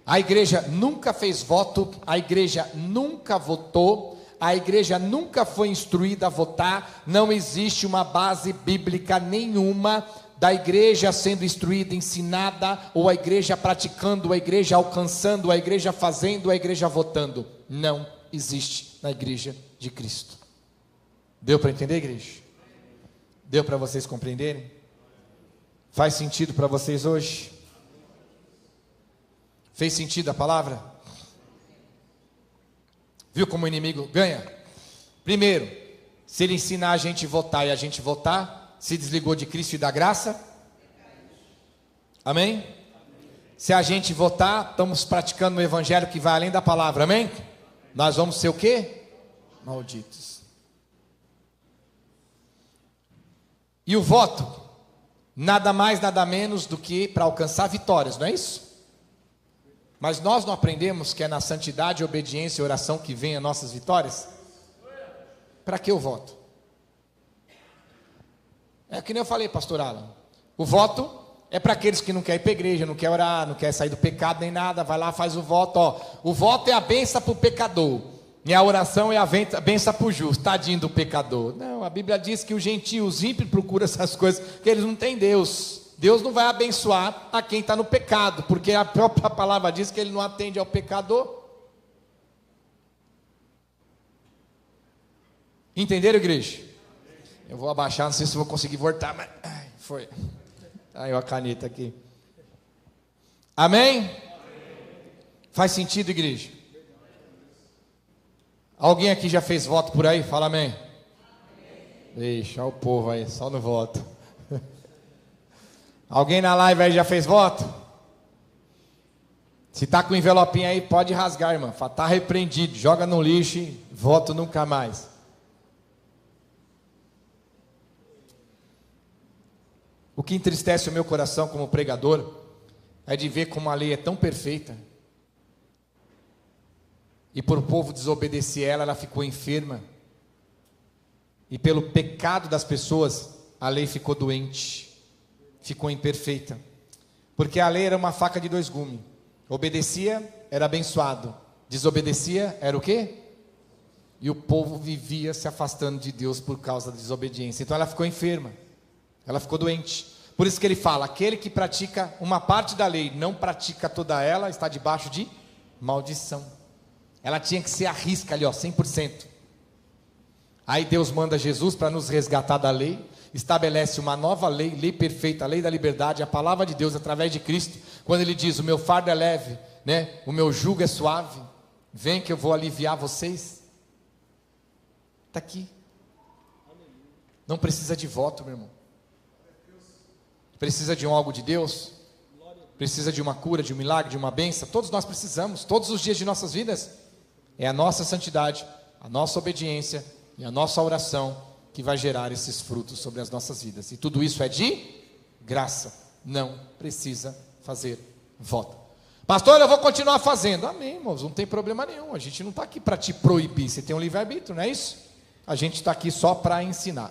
A igreja nunca fez voto, a igreja nunca votou, a igreja nunca foi instruída a votar. Não existe uma base bíblica nenhuma da igreja sendo instruída, ensinada, ou a igreja praticando, a igreja alcançando, a igreja fazendo, a igreja votando. Não existe na igreja de Cristo. Deu para entender, igreja? Deu para vocês compreenderem? Faz sentido para vocês hoje? Fez sentido a palavra? Viu como o inimigo ganha? Primeiro, se ele ensinar a gente votar e a gente votar, se desligou de Cristo e da graça. Amém? Se a gente votar, estamos praticando um evangelho que vai além da palavra. Amém? Nós vamos ser o quê? malditos. E o voto, nada mais, nada menos do que para alcançar vitórias, não é isso? Mas nós não aprendemos que é na santidade, obediência e oração que vem as nossas vitórias? Para que o voto? É que nem eu falei, pastor Alan. O voto é para aqueles que não querem ir para a igreja, não quer orar, não quer sair do pecado nem nada, vai lá, faz o voto, ó. O voto é a benção para o pecador, e a oração é a benção para o justo, tadinho do pecador. Não, a Bíblia diz que os gentios, os ímpios procuram essas coisas, porque eles não têm Deus. Deus não vai abençoar a quem está no pecado, porque a própria palavra diz que Ele não atende ao pecador. Entenderam, igreja? Eu vou abaixar, não sei se vou conseguir voltar, mas foi. Aí a caneta aqui. Amém? Faz sentido, igreja? Alguém aqui já fez voto por aí? Fala amém. Deixa o povo aí, só no voto. Alguém na live aí já fez voto? Se está com envelopinho aí, pode rasgar, irmão. Está repreendido, joga no lixo e voto nunca mais. O que entristece o meu coração como pregador é de ver como a lei é tão perfeita e por o povo desobedecer ela ficou enferma, e pelo pecado das pessoas a lei ficou doente, ficou imperfeita, porque a lei era uma faca de dois gumes. Obedecia, era abençoado; desobedecia, era o quê? E o povo vivia se afastando de Deus por causa da desobediência. Então ela ficou enferma, ela ficou doente. Por isso que ele fala: aquele que pratica uma parte da lei, não pratica toda ela, está debaixo de maldição. Ela tinha que ser à risca ali, ó, 100%. Aí Deus manda Jesus para nos resgatar da lei, estabelece uma nova lei, lei perfeita, a lei da liberdade, a palavra de Deus através de Cristo, quando Ele diz: o meu fardo é leve, né? O meu jugo é suave, vem que eu vou aliviar vocês. Está aqui. Não precisa de voto, meu irmão. Precisa de algo de Deus? Precisa de uma cura, de um milagre, de uma bênção? Todos nós precisamos, todos os dias de nossas vidas. É a nossa santidade, a nossa obediência e a nossa oração que vai gerar esses frutos sobre as nossas vidas. E tudo isso é de graça, não precisa fazer voto. Pastor, eu vou continuar fazendo. Amém, irmãos, não tem problema nenhum. A gente não está aqui para te proibir, você tem um livre-arbítrio, não é isso? A gente está aqui só para ensinar.